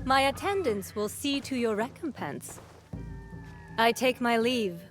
My attendants will see to your recompense. I take my leave.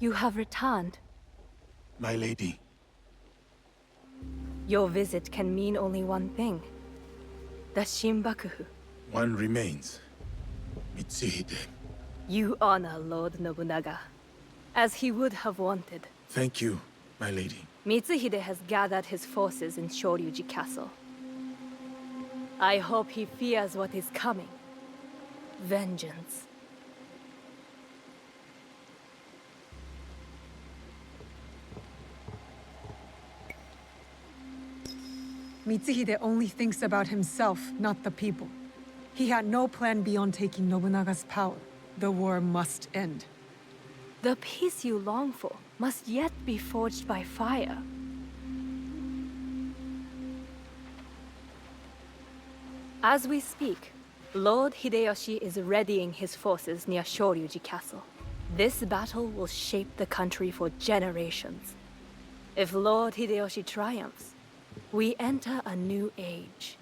You have returned. My lady. Your visit can mean only one thing. The Shinbakufu. One remains. Mitsuhide. You honor Lord Nobunaga, as he would have wanted. Thank you, my lady. Mitsuhide has gathered his forces in Shoryuji Castle. I hope he fears what is coming. Vengeance. Mitsuhide only thinks about himself, not the people. He had no plan beyond taking Nobunaga's power. The war must end. The peace you long for must yet be forged by fire. As we speak, Lord Hideyoshi is readying his forces near Shoryuji Castle. This battle will shape the country for generations. If Lord Hideyoshi triumphs, we enter a new age.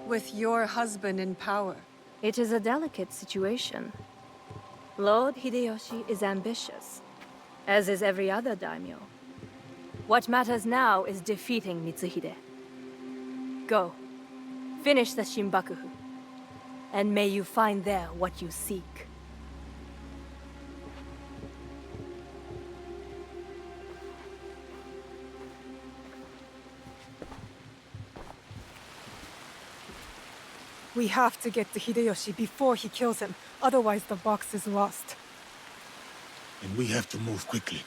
With your husband in power. It is a delicate situation. Lord Hideyoshi is ambitious, as is every other daimyo. What matters now is defeating Mitsuhide. Go. Finish the Shinbakufu, and may you find there what you seek. We have to get to Hideyoshi before he kills him, otherwise the box is lost. And we have to move quickly.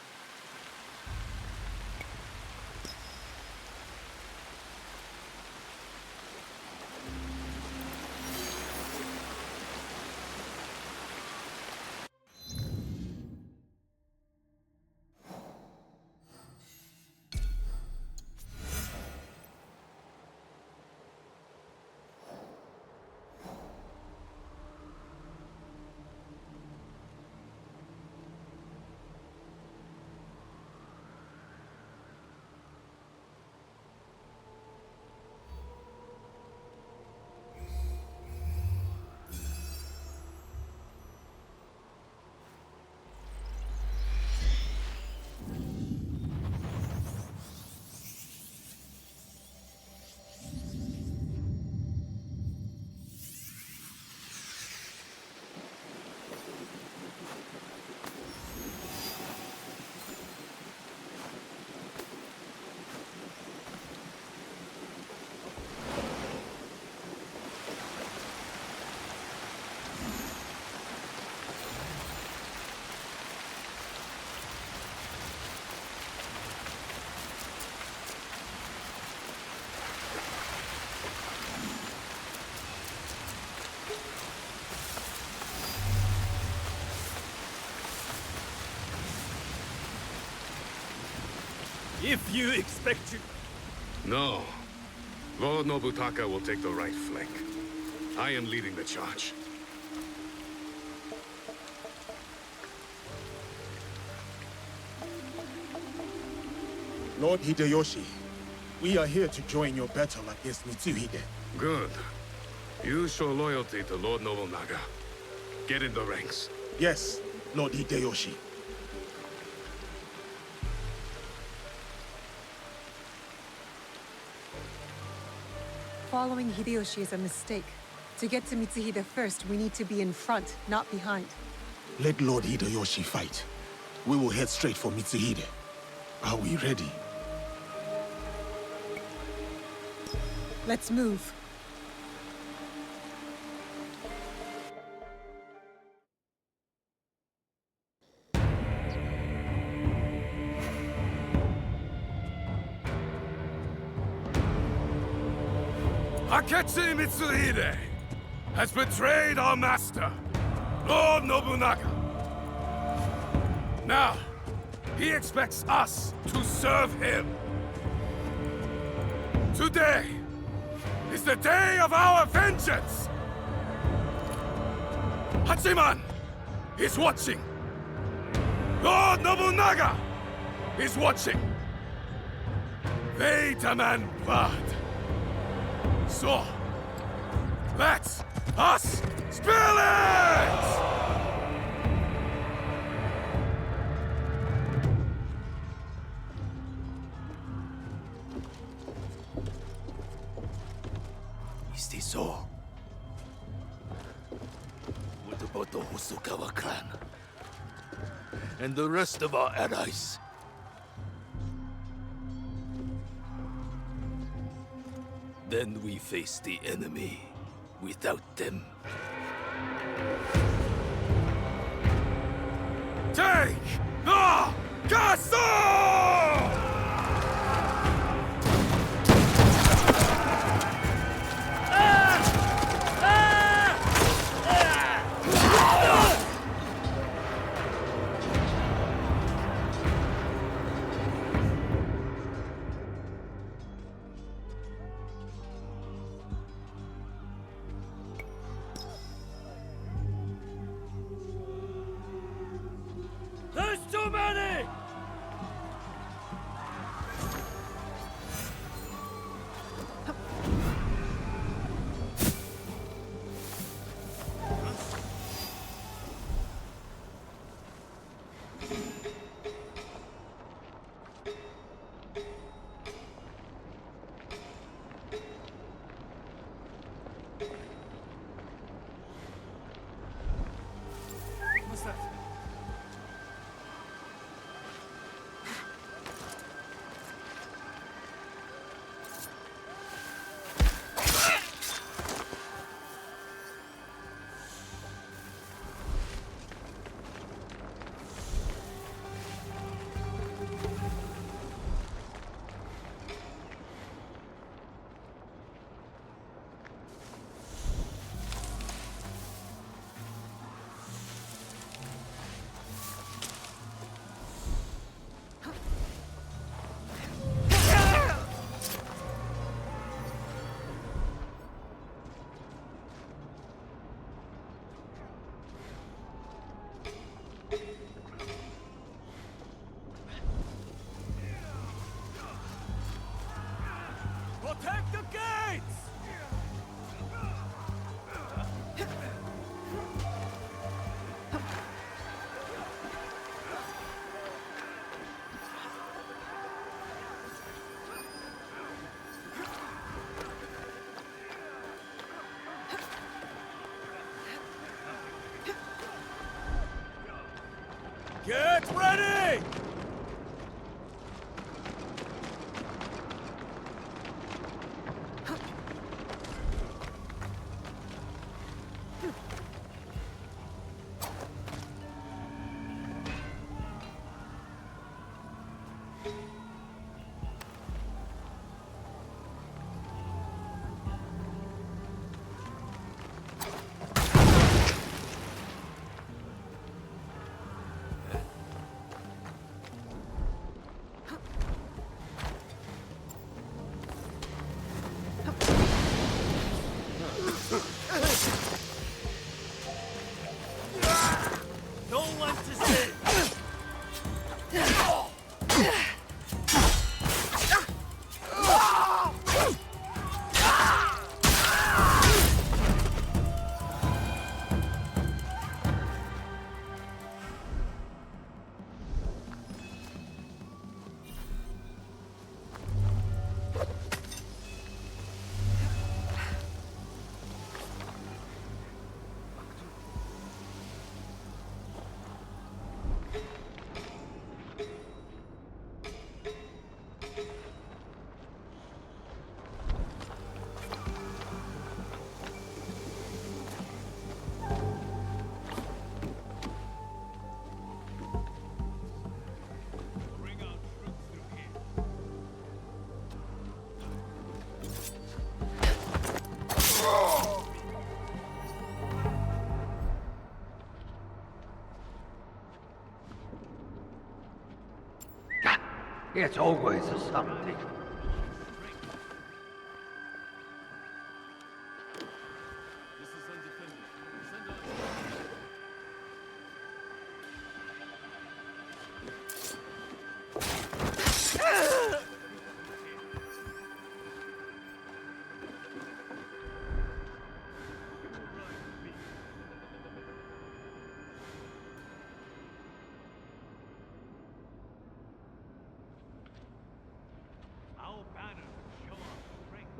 If you expect to... No. Lord Nobutaka will take the right flank. I am leading the charge. Lord Hideyoshi, we are here to join your battle against Mitsuhide. Good. You show loyalty to Lord Nobunaga. Get in the ranks. Yes, Lord Hideyoshi. Following Hideyoshi is a mistake. To get to Mitsuhide first, we need to be in front, not behind. Let Lord Hideyoshi fight. We will head straight for Mitsuhide. Are we ready? Let's move. Akechi Mitsuhide has betrayed our master, Lord Nobunaga. Now, he expects us to serve him. Today is the day of our vengeance! Hachiman is watching. Lord Nobunaga is watching. They demand blood. So, let us spill it! Is this all? What about the Hosokawa clan? and the rest of our allies. Then we face the enemy. Without them. Take the castle! There's too many! What's that? Protect the gates! Get ready! No one to save! It's always something. Our banner show our strength.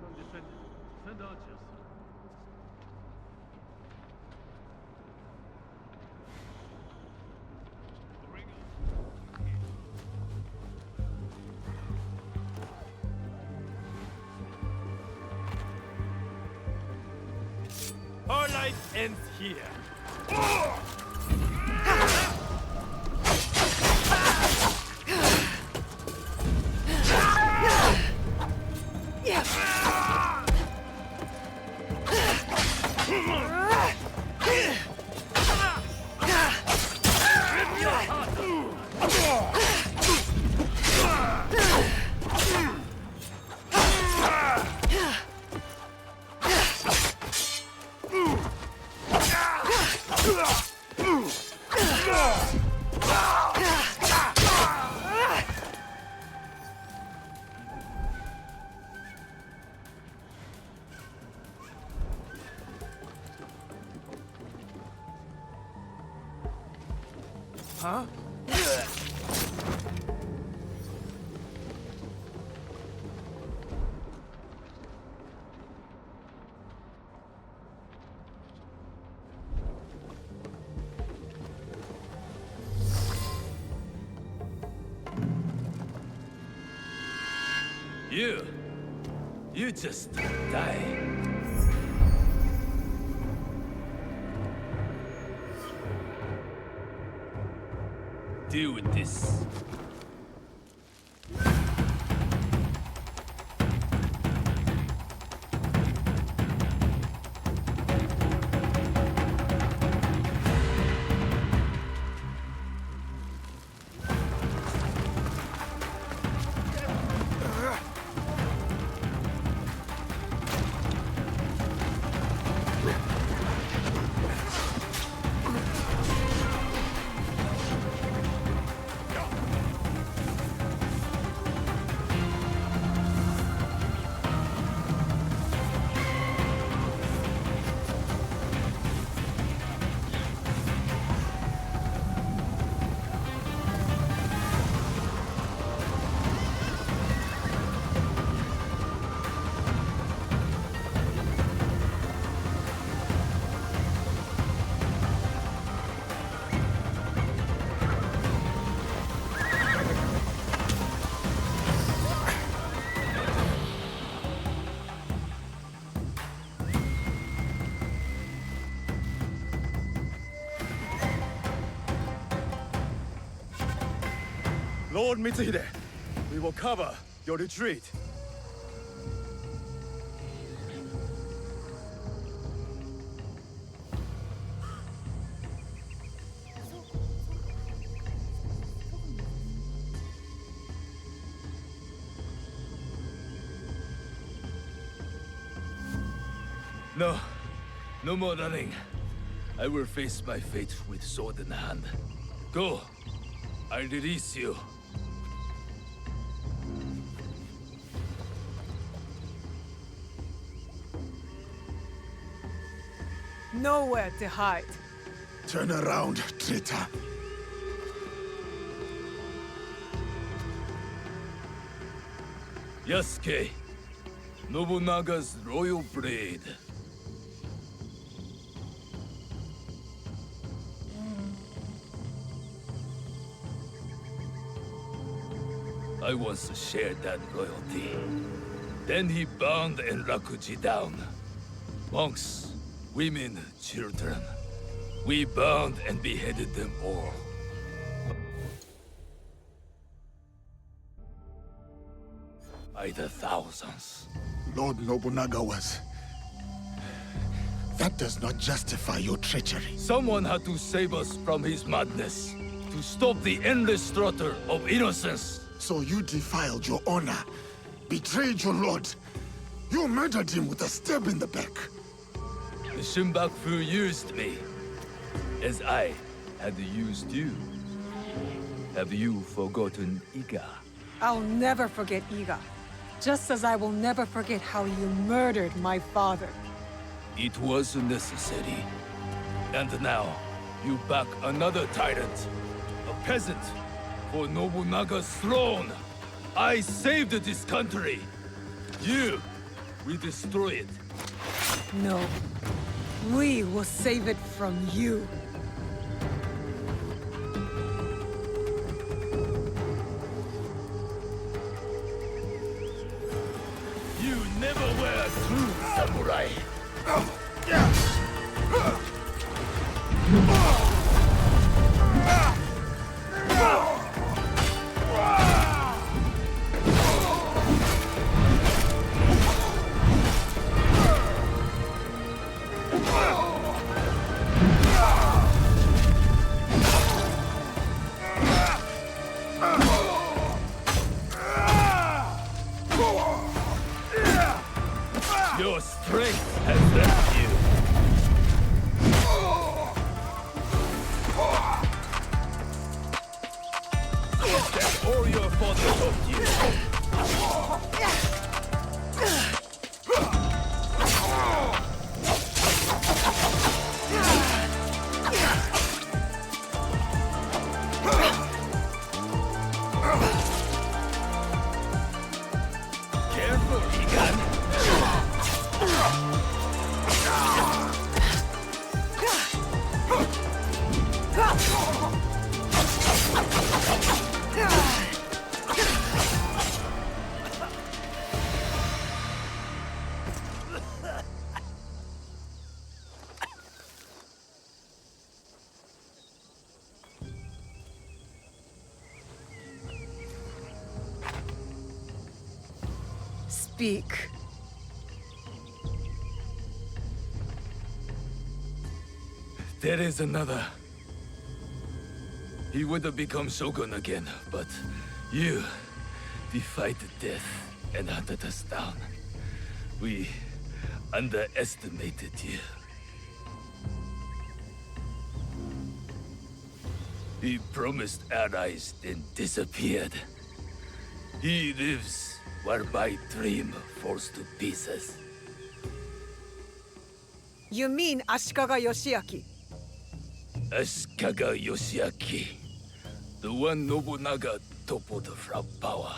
From defenders, send archers. Her life ends here. Huh? You just die. Deal with this. Lord Mitsuhide, we will cover your retreat. No more running. I will face my fate with sword in hand. Go. I release you. Nowhere to hide. Turn around, traitor. Yasuke, Nobunaga's royal blade. I once shared that royalty. Then he bound Enrakuji down. Monks, women, children. We bound and beheaded them all. By the thousands. Lord Nobunaga was... That does not justify your treachery. Someone had to save us from his madness. To stop the endless slaughter of innocents. So you defiled your honor, betrayed your lord. You murdered him with a stab in the back. The Shunbakufu used me, as I had used you. Have you forgotten Iga? I'll never forget Iga. Just as I will never forget how you murdered my father. It was necessary. And now, you back another tyrant. A peasant. For Nobunaga's throne. I saved this country. You, we destroy it. No. We will save it from you. You never were a true samurai. Your strength has left you. Is that all your fault of you? Careful, Higan. Speak. There is another. He would have become Shogun again, but you defied death and hunted us down. We underestimated you. He promised allies, then disappeared. He lives while my dream falls to pieces. You mean Ashikaga Yoshiaki? Ashikaga Yoshiaki, the one Nobunaga toppled from power.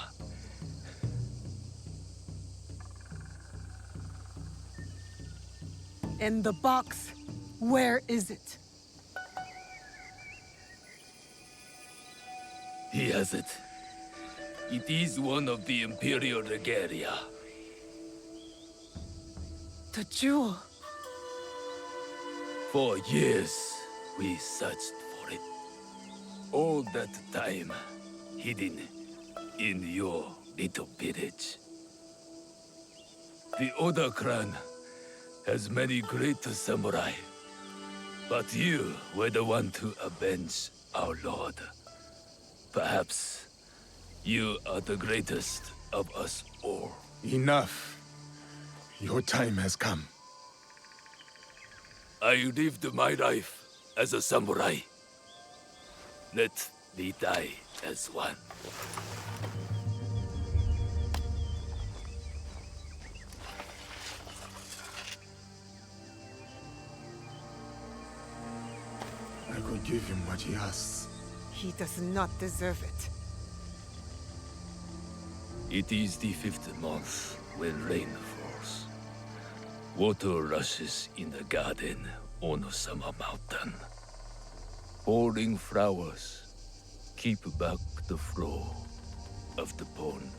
And the box, where is it? He has it. It is one of the Imperial regalia. The jewel. For years, we searched for it. All that time, hidden in your little village. The Oda clan has many great samurai, but you were the one to avenge our lord. Perhaps you are the greatest of us all. Enough. Your time has come. I lived my life as a samurai. Let me die as one. I could give him what he asks. He does not deserve it. It is the 5th month when rain falls. Water rushes in the garden on Sama Mountain. Falling flowers keep back the flow of the pond.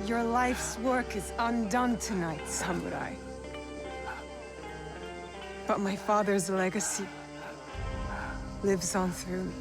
Your life's work is undone tonight, samurai. But my father's legacy lives on through me.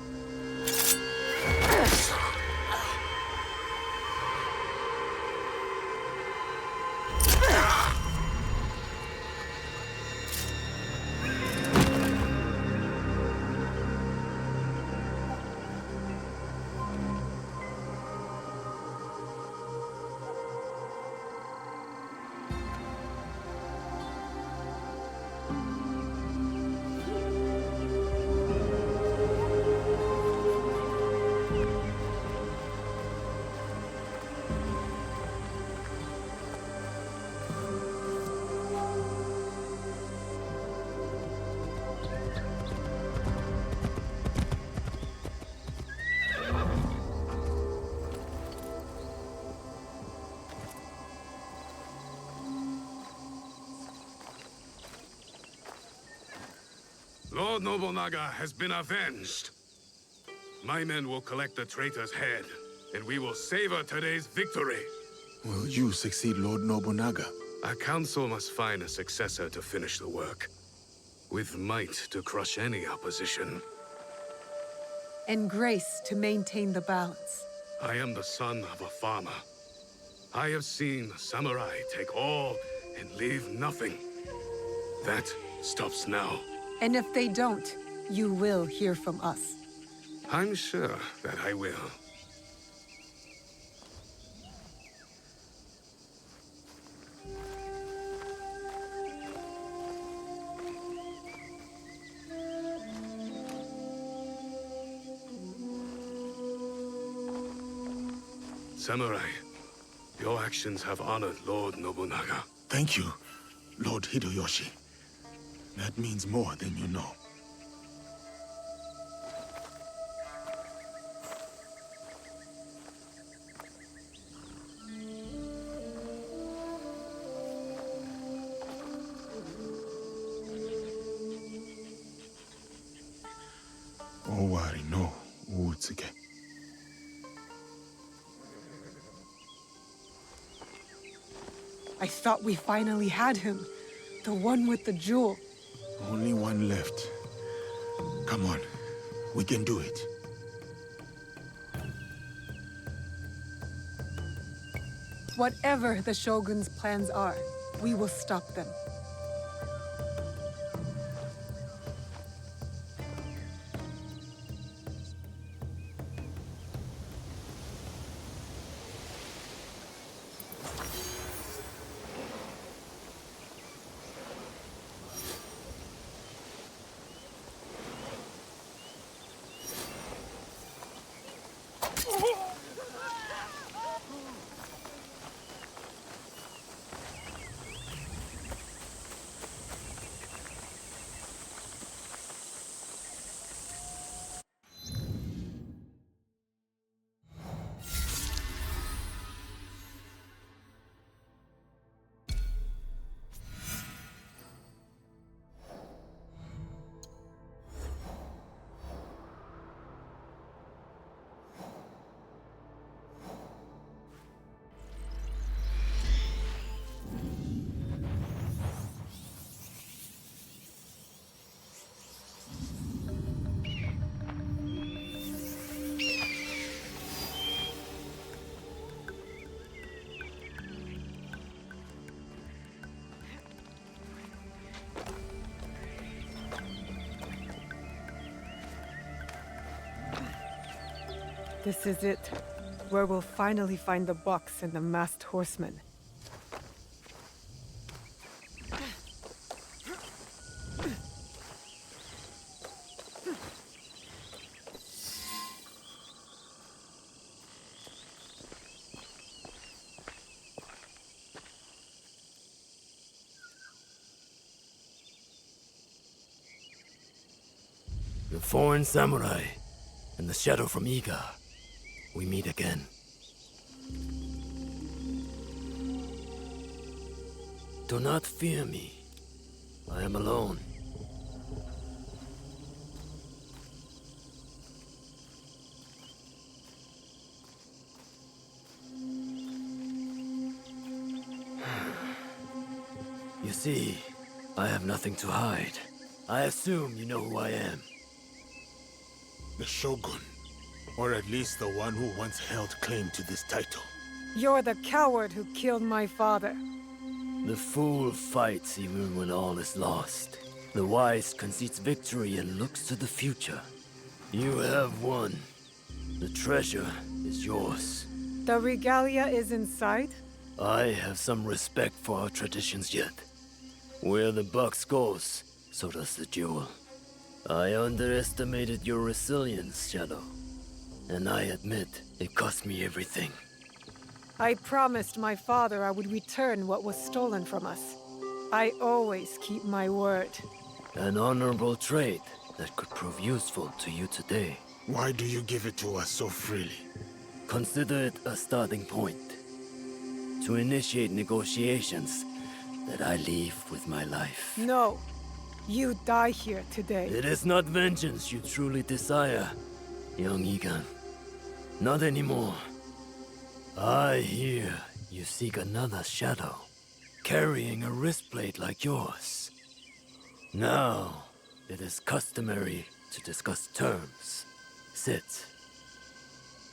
Lord Nobunaga has been avenged. My men will collect the traitor's head, and we will savor today's victory. Will you succeed Lord Nobunaga? Our council must find a successor to finish the work, with might to crush any opposition. And grace to maintain the balance. I am the son of a farmer. I have seen samurai take all and leave nothing. That stops now. And if they don't, you will hear from us. I'm sure that I will. Samurai, your actions have honored Lord Nobunaga. Thank you, Lord Hideyoshi. That means more than you know. Owari no Uutsuke. I thought we finally had him. The one with the jewel. Only one left. Come on, we can do it. Whatever the Shogun's plans are, we will stop them. This is it, where we'll finally find the box and the masked horseman. The foreign samurai and the shadow from Iga. We meet again. Do not fear me. I am alone. You see, I have nothing to hide. I assume you know who I am. The Shogun. Or at least the one who once held claim to this title. You're the coward who killed my father. The fool fights even when all is lost. The wise concedes victory and looks to the future. You have won. The treasure is yours. The regalia is inside? I have some respect for our traditions yet. Where the box goes, so does the jewel. I underestimated your resilience, Shadow. And I admit, it cost me everything. I promised my father I would return what was stolen from us. I always keep my word. An honorable trait that could prove useful to you today. Why do you give it to us so freely? Consider it a starting point. To initiate negotiations that I leave with my life. No. You die here today. It is not vengeance you truly desire, young Egan. Not anymore. I hear you seek another shadow, carrying a wristblade like yours. Now, it is customary to discuss terms. Sit.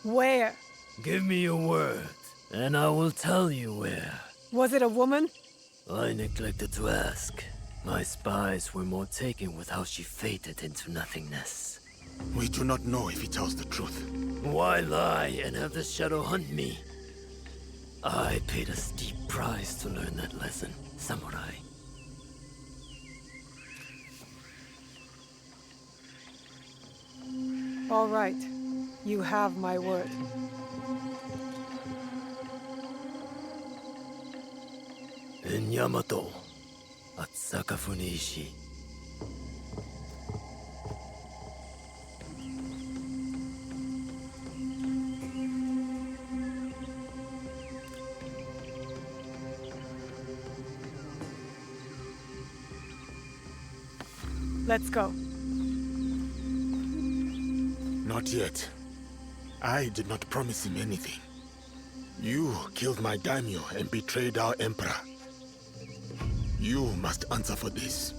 Where? Give me your word, and I will tell you where. Was it a woman? I neglected to ask. My spies were more taken with how she faded into nothingness. We do not know if he tells the truth. Why lie and have the shadow hunt me? I paid a steep price to learn that lesson, samurai. All right. You have my word. In Yamato, at Sakafune Ishi. Let's go. Not yet. I did not promise him anything. You killed my daimyo and betrayed our emperor. You must answer for this.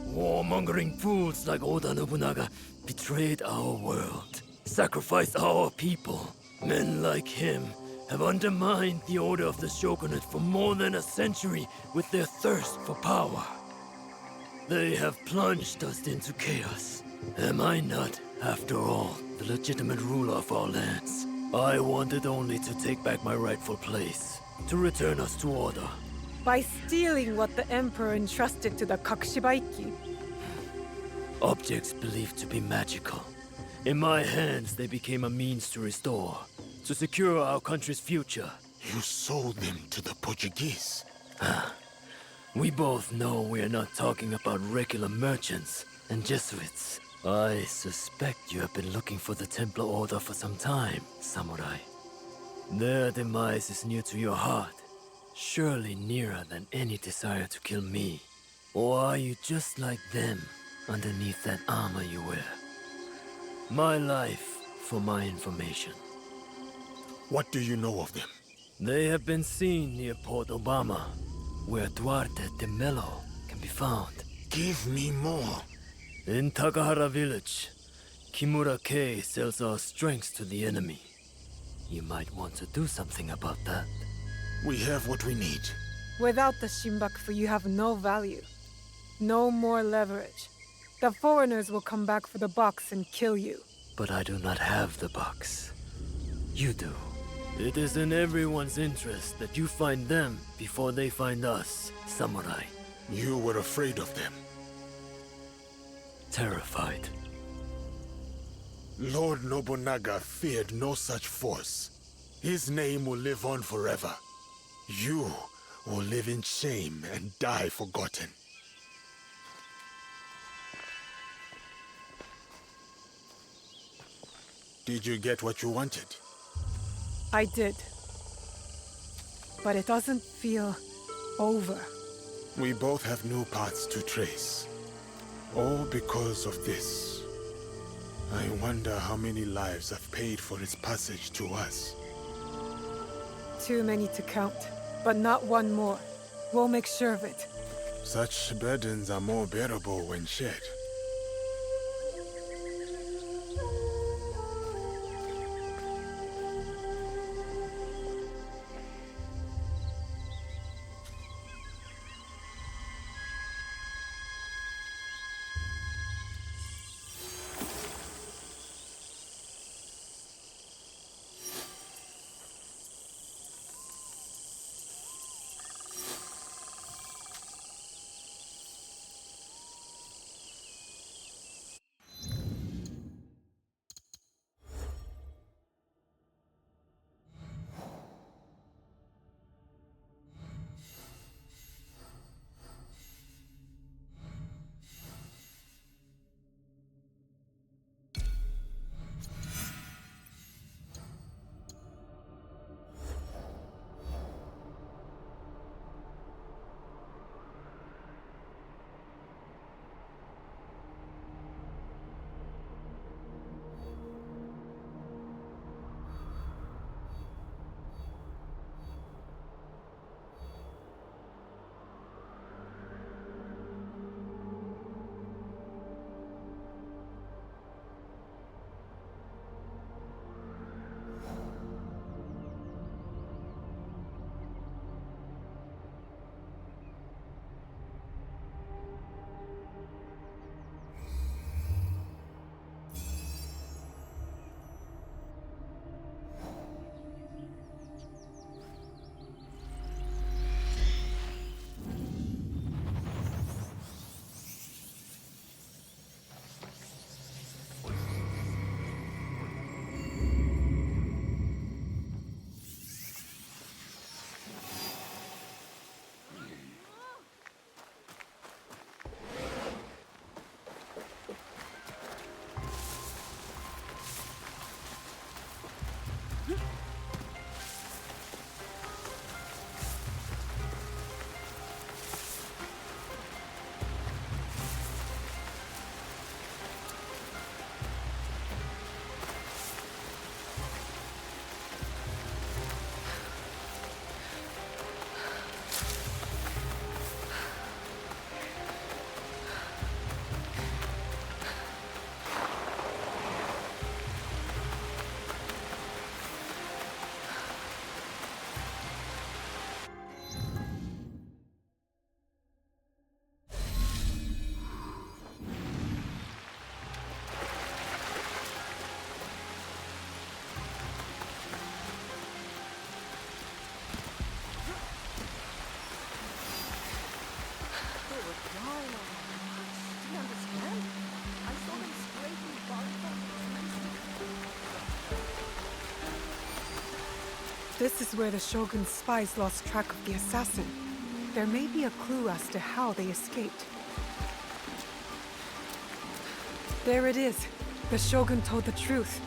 Warmongering fools like Oda Nobunaga betrayed our world, sacrificed our people. Men like him have undermined the order of the shogunate for more than a century with their thirst for power. They have plunged us into chaos. Am I not, after all, the legitimate ruler of our lands? I wanted only to take back my rightful place, to return us to order. By stealing what the Emperor entrusted to the Kakushibaiki. Objects believed to be magical. In my hands, they became a means to restore, to secure our country's future. You sold them to the Portuguese. We both know we are not talking about regular merchants and Jesuits. I suspect you have been looking for the Templar Order for some time, samurai. Their demise is near to your heart, surely nearer than any desire to kill me. Or are you just like them, underneath that armor you wear? My life for my information. What do you know of them? They have been seen near Port Obama, where Duarte de Mello can be found. Give me more. In Takahara village, Kimura Kei sells our strengths to the enemy. You might want to do something about that. We have what we need. Without the Shinbaku, you have no value. No more leverage. The foreigners will come back for the box and kill you. But I do not have the box. You do. It is in everyone's interest that you find them before they find us, samurai. You were afraid of them. Terrified. Lord Nobunaga feared no such force. His name will live on forever. You will live in shame and die forgotten. Did you get what you wanted? I did. But it doesn't feel over. We both have new paths to trace. All because of this. I wonder how many lives have paid for its passage to us. Too many to count, but not one more. We'll make sure of it. Such burdens are more bearable when shared. This is where the Shogun's spies lost track of the assassin. There may be a clue as to how they escaped. There it is. The Shogun told the truth.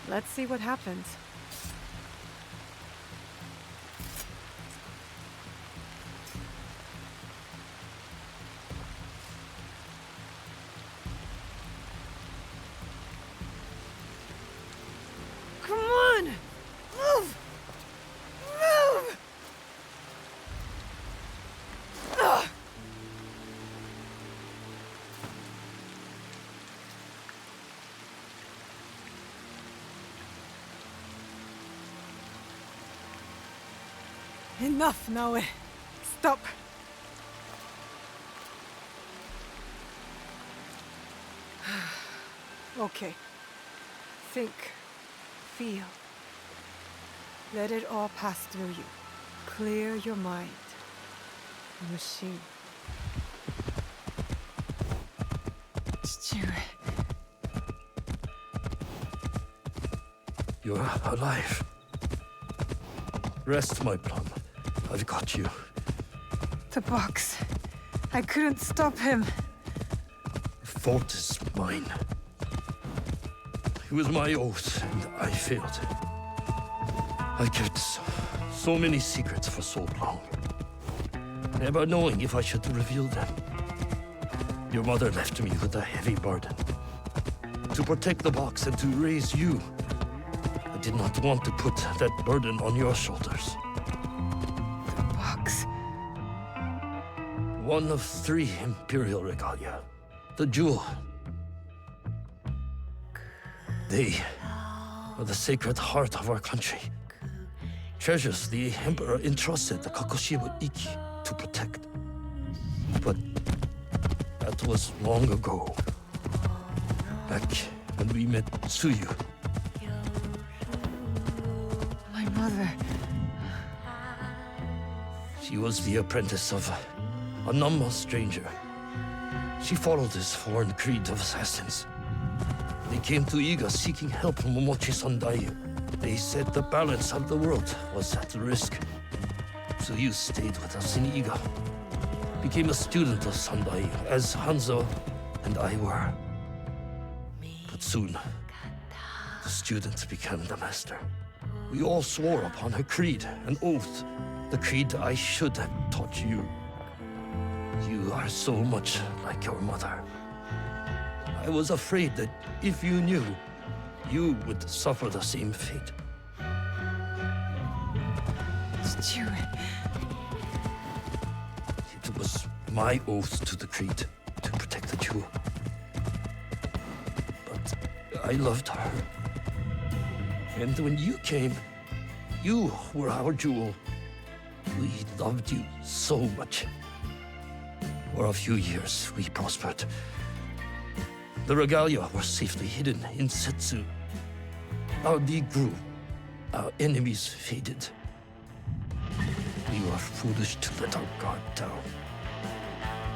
Let's see what happens. Come on! Move! Move! Ugh. Enough, Naoe. Stop. Okay. Think. Feel. Let it all pass through you. Clear your mind. Machine. You're alive. Rest, my plum. I've got you. The box. I couldn't stop him. The fault is mine. It was my oath, and I failed. I kept so many secrets for so long, never knowing if I should reveal them. Your mother left me with a heavy burden. To protect the box and to raise you, I did not want to put that burden on your shoulders. The box. One of 3 Imperial regalia. The jewel. They are the sacred heart of our country. Treasures the Emperor entrusted the Kakushibo Ikki to protect. But that was long ago. Back when we met Tsuyu. My mother. She was the apprentice of a Namma stranger. She followed this foreign creed of assassins. They came to Iga seeking help from Momochi Sandayu. They said the balance of the world was at risk. So you stayed with us in Iga. Became a student of Sandayu, as Hanzo and I were. But soon, the student became the master. We all swore upon her creed, an oath. The creed I should have taught you. You are so much like your mother. I was afraid that if you knew, you would suffer the same fate. It was my oath to the creed to protect the jewel. But I loved her. And when you came, you were our jewel. We loved you so much. For a few years, we prospered. The regalia were safely hidden in Setsu. Our league grew. Our enemies faded. We were foolish to let our guard down.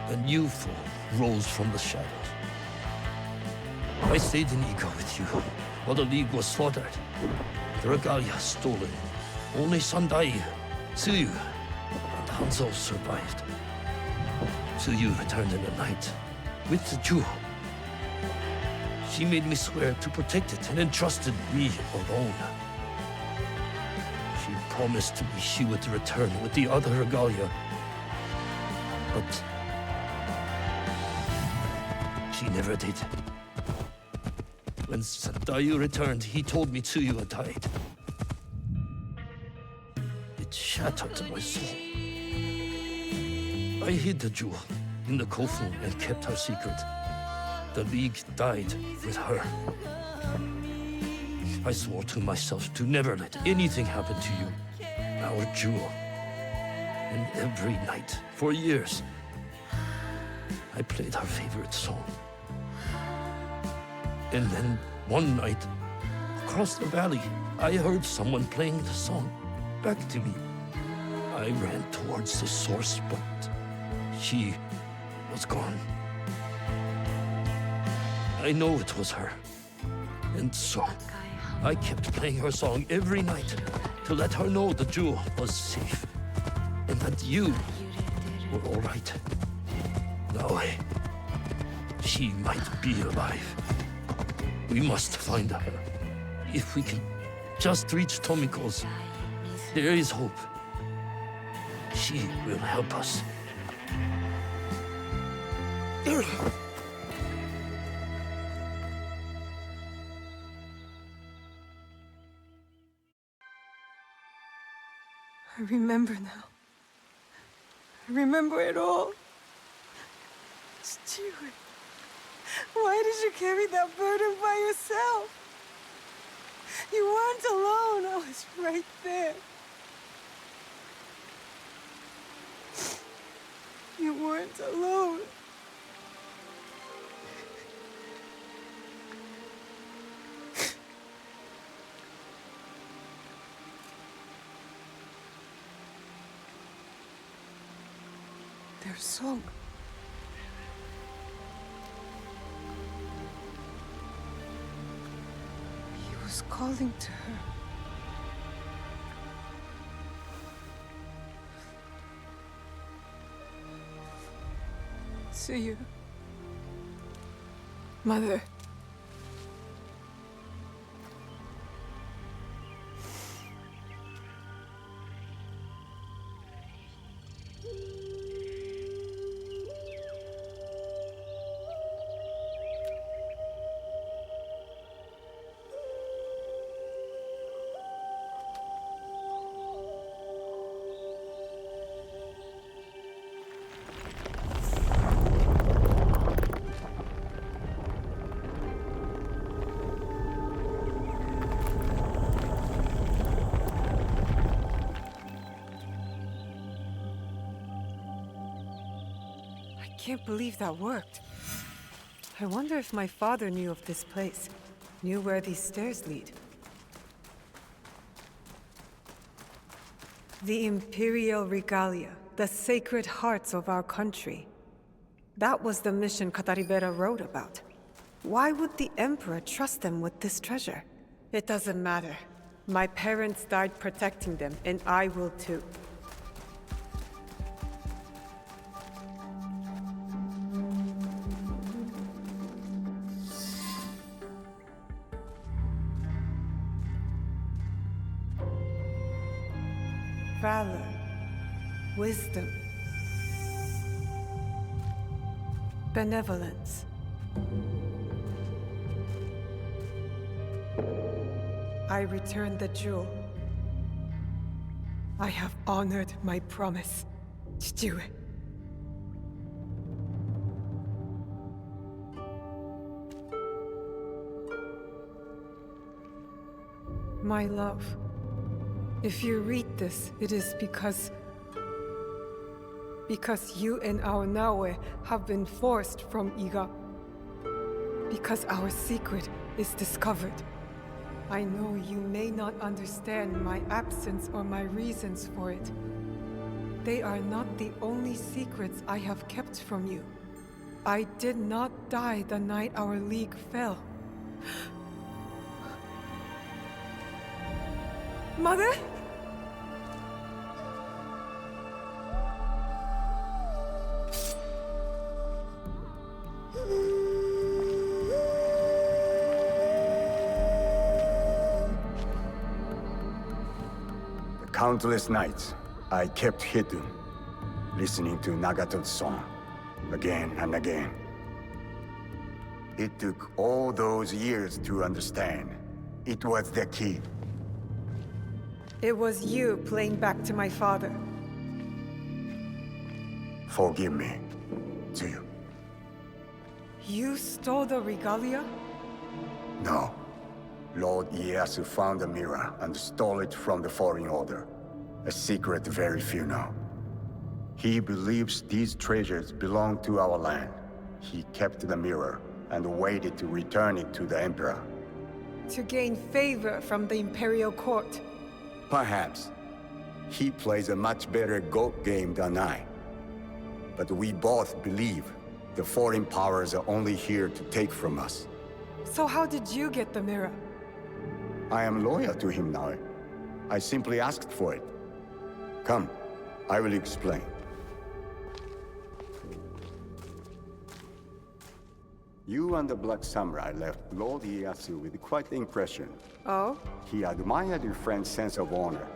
A new foe rose from the shadows. I stayed in Iga with you while the league was slaughtered. The regalia stolen. Only Sandai, Tsuyu, and Hanzo survived. Tsuyu returned in the night with the jewel. She made me swear to protect it and entrusted me alone. She promised me she would return with the other regalia. But she never did. When Sandayu returned, he told me Tsuyu had died. It shattered my soul. I hid the jewel in the Kofu and kept her secret. The League died with her. I swore to myself to never let anything happen to you, our jewel. And every night, for years, I played her favorite song. And then, one night, across the valley, I heard someone playing the song back to me. I ran towards the source, but she was gone. I know it was her. And so, I kept playing her song every night to let her know the jewel was safe. And that you were all right. Now, she might be alive. We must find her. If we can just reach Tomiko's, there is hope. She will help us. I remember now. I remember it all. Stuart, why did you carry that burden by yourself? You weren't alone. I was right there. You weren't alone. Their song. He was calling to her. To you, Mother. I can't believe that worked. I wonder if my father knew of this place, knew where these stairs lead. The Imperial Regalia, the sacred hearts of our country. That was the mission Kataribera wrote about. Why would the Emperor trust them with this treasure? It doesn't matter. My parents died protecting them, and I will too. Valor, wisdom, benevolence. I returned the jewel. I have honored my promise to do it. My love. If you read this, it is because you and our Naue have been forced from Iga. Because our secret is discovered. I know you may not understand my absence or my reasons for it. They are not the only secrets I have kept from you. I did not die the night our league fell. Mother? Countless nights, I kept hidden, listening to Nagato's song, again and again. It took all those years to understand. It was the key. It was you playing back to my father. Forgive me, Tsuyu. You stole the regalia? No. Lord Ieyasu found the mirror and stole it from the Foreign Order. A secret very few know. He believes these treasures belong to our land. He kept the mirror and waited to return it to the Emperor. To gain favor from the Imperial Court. Perhaps. He plays a much better goat game than I. But we both believe the foreign powers are only here to take from us. So how did you get the mirror? I am loyal to him now. I simply asked for it. Come, I will explain. You and the Black Samurai left Lord Ieyasu with quite the impression. Oh? He admired your friend's sense of honor.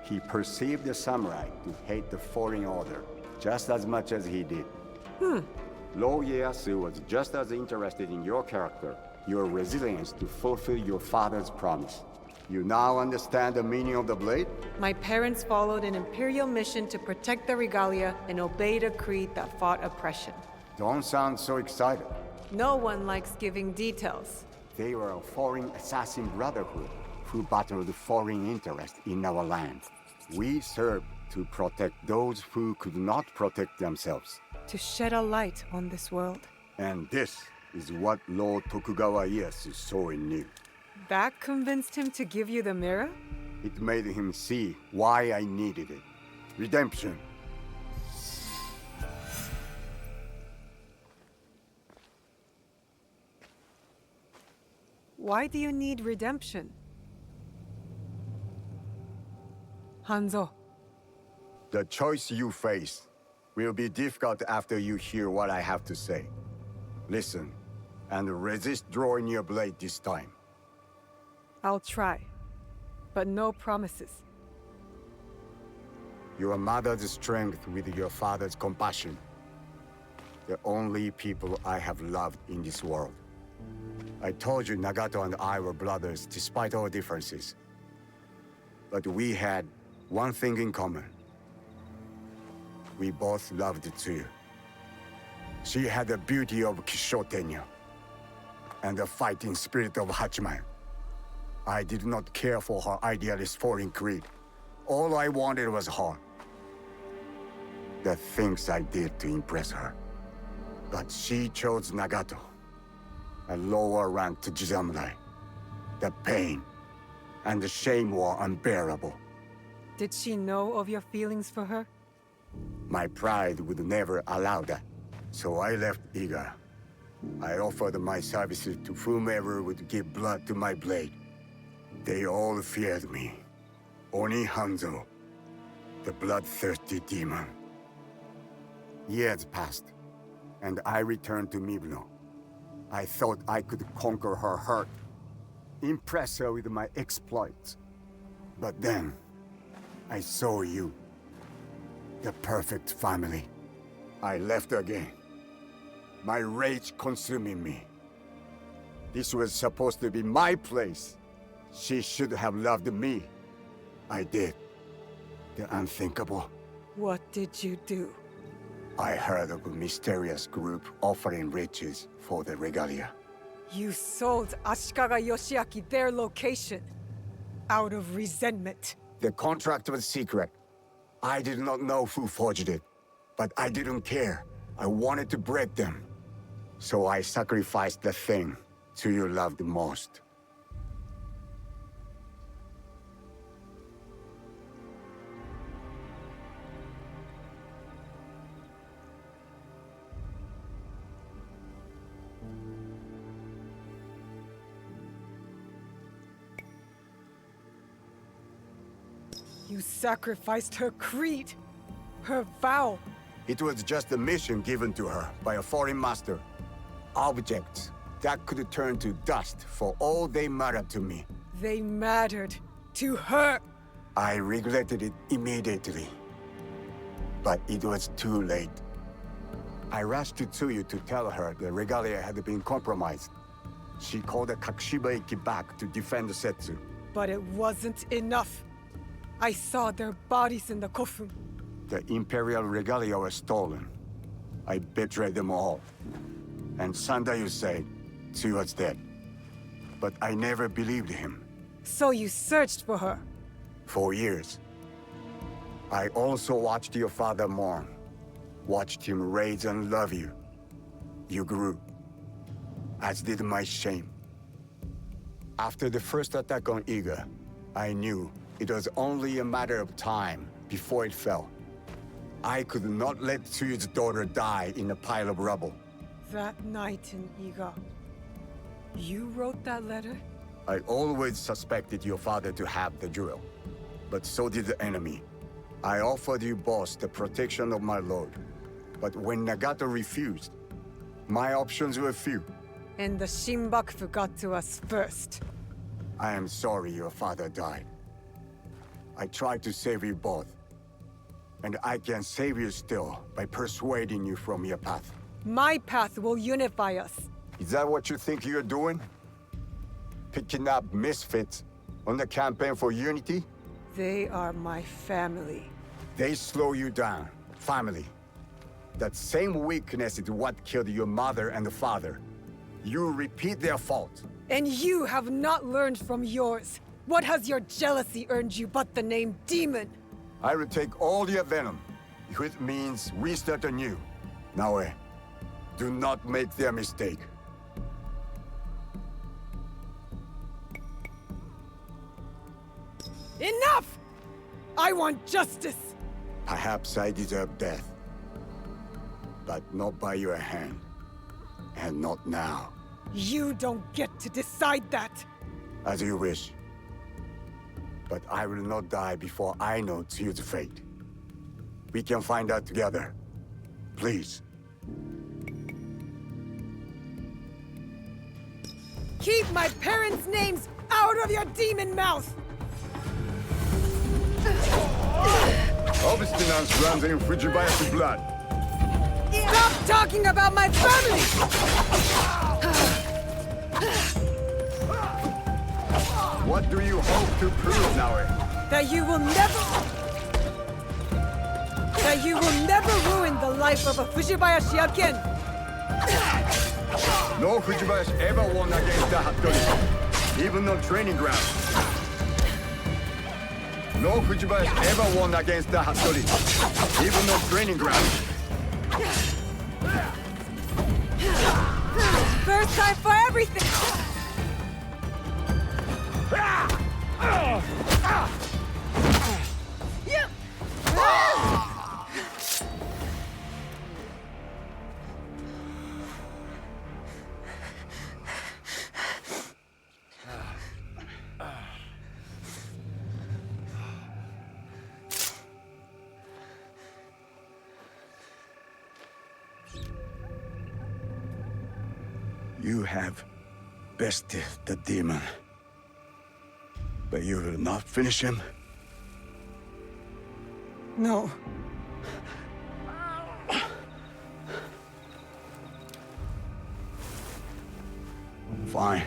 He perceived the samurai to hate the foreign order just as much as he did. Lord Ieyasu was just as interested in your character, your resilience to fulfill your father's promise. You now understand the meaning of the blade? My parents followed an imperial mission to protect the regalia and obeyed a creed that fought oppression. Don't sound so excited. No one likes giving details. They were a foreign assassin brotherhood who battled foreign interests in our land. We served to protect those who could not protect themselves. To shed a light on this world. And this is what Lord Tokugawa Ieyasu saw in you. That convinced him to give you the mirror? It made him see why I needed it. Redemption. Why do you need redemption? Hanzo. The choice you face will be difficult after you hear what I have to say. Listen, and resist drawing your blade this time. I'll try, but no promises. Your mother's strength with your father's compassion. The only people I have loved in this world. I told you Nagato and I were brothers despite our differences. But we had one thing in common. We both loved Tsuyu. She had the beauty of Kishotenya and the fighting spirit of Hachiman. I did not care for her idealist foreign creed. All I wanted was her. The things I did to impress her. But she chose Nagato, a lower rank to Jisamurai. The pain and the shame were unbearable. Did she know of your feelings for her? My pride would never allow that, so I left Iga. I offered my services to whomever would give blood to my blade. They all feared me. Oni Hanzo, the bloodthirsty demon. Years passed, and I returned to Mibno. I thought I could conquer her hurt, impress her with my exploits. But then, I saw you. The perfect family. I left again. My rage consuming me. This was supposed to be my place. She should have loved me. I did. The unthinkable. What did you do? I heard of a mysterious group offering riches for the regalia. You sold Ashikaga Yoshiaki their location. Out of resentment. The contract was secret. I did not know who forged it, but I didn't care. I wanted to break them. So I sacrificed the thing Tsuyu loved most. You sacrificed her creed, her vow. It was just a mission given to her by a foreign master. Objects that could turn to dust for all they mattered to me. They mattered to her. I regretted it immediately. But it was too late. I rushed to Tsuyu to tell her the regalia had been compromised. She called the Kakushiba-iki back to defend Setsu. But it wasn't enough. I saw their bodies in the Kofun. The Imperial regalia was stolen. I betrayed them all. And Sandayu said Tsuyu was dead. But I never believed him. So you searched for her? For years. I also watched your father mourn. Watched him raise and love you. You grew. As did my shame. After the first attack on Iga, I knew it was only a matter of time before it fell. I could not let Tsuyu's daughter die in a pile of rubble. That night in Iga, You wrote that letter? I always suspected your father to have the jewel, but so did the enemy. I offered you both the protection of my lord, but when Nagato refused, my options were few. And the Shinbakufu got to us first. I am sorry your father died. I tried to save you both, and I can save you still by persuading you from your path. My path will unify us. Is that what you think you're doing? Picking up misfits on the campaign for unity? They are my family. They slow you down. Family. That same weakness is what killed your mother and father. You repeat their fault. And you have not learned from yours. What has your jealousy earned you but the name Demon? I will take all your venom, if it means we start anew. Naoe, do not make their mistake. Enough! I want justice! Perhaps I deserve death. But not by your hand. And not now. You don't get to decide that! As you wish. But I will not die before I know Tsuyu's fate. We can find out together. Please. Keep my parents' names out of your demon mouth! Obstinance runs in Fujibayashi blood. Stop talking about my family! What do you hope to prove, Naoe? That you will never ruin the life of a Fujibayashi again! No Fujibayashi ever won against the Hattori, even on training ground. No Fujibayashi ever won against the Hattori, even on training ground. First time for everything! You have bested the demon. But you will not finish him? No. Fine.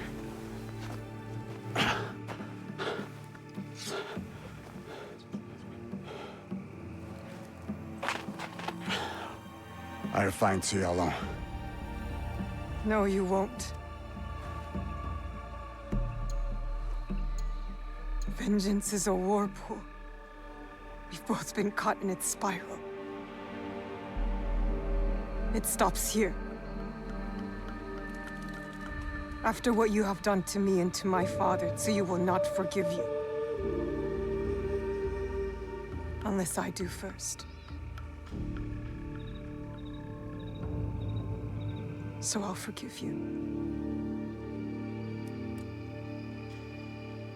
I'll find Tsuyu alone. No, you won't. Vengeance is a whirlpool. We've both been caught in its spiral. It stops here. After what you have done to me and to my father, Tsuyu will not forgive you. Unless I do first. So I'll forgive you.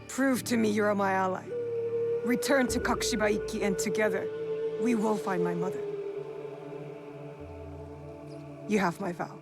Prove to me you're my ally. Return to Kakushibaiki and together, we will find my mother. You have my vow.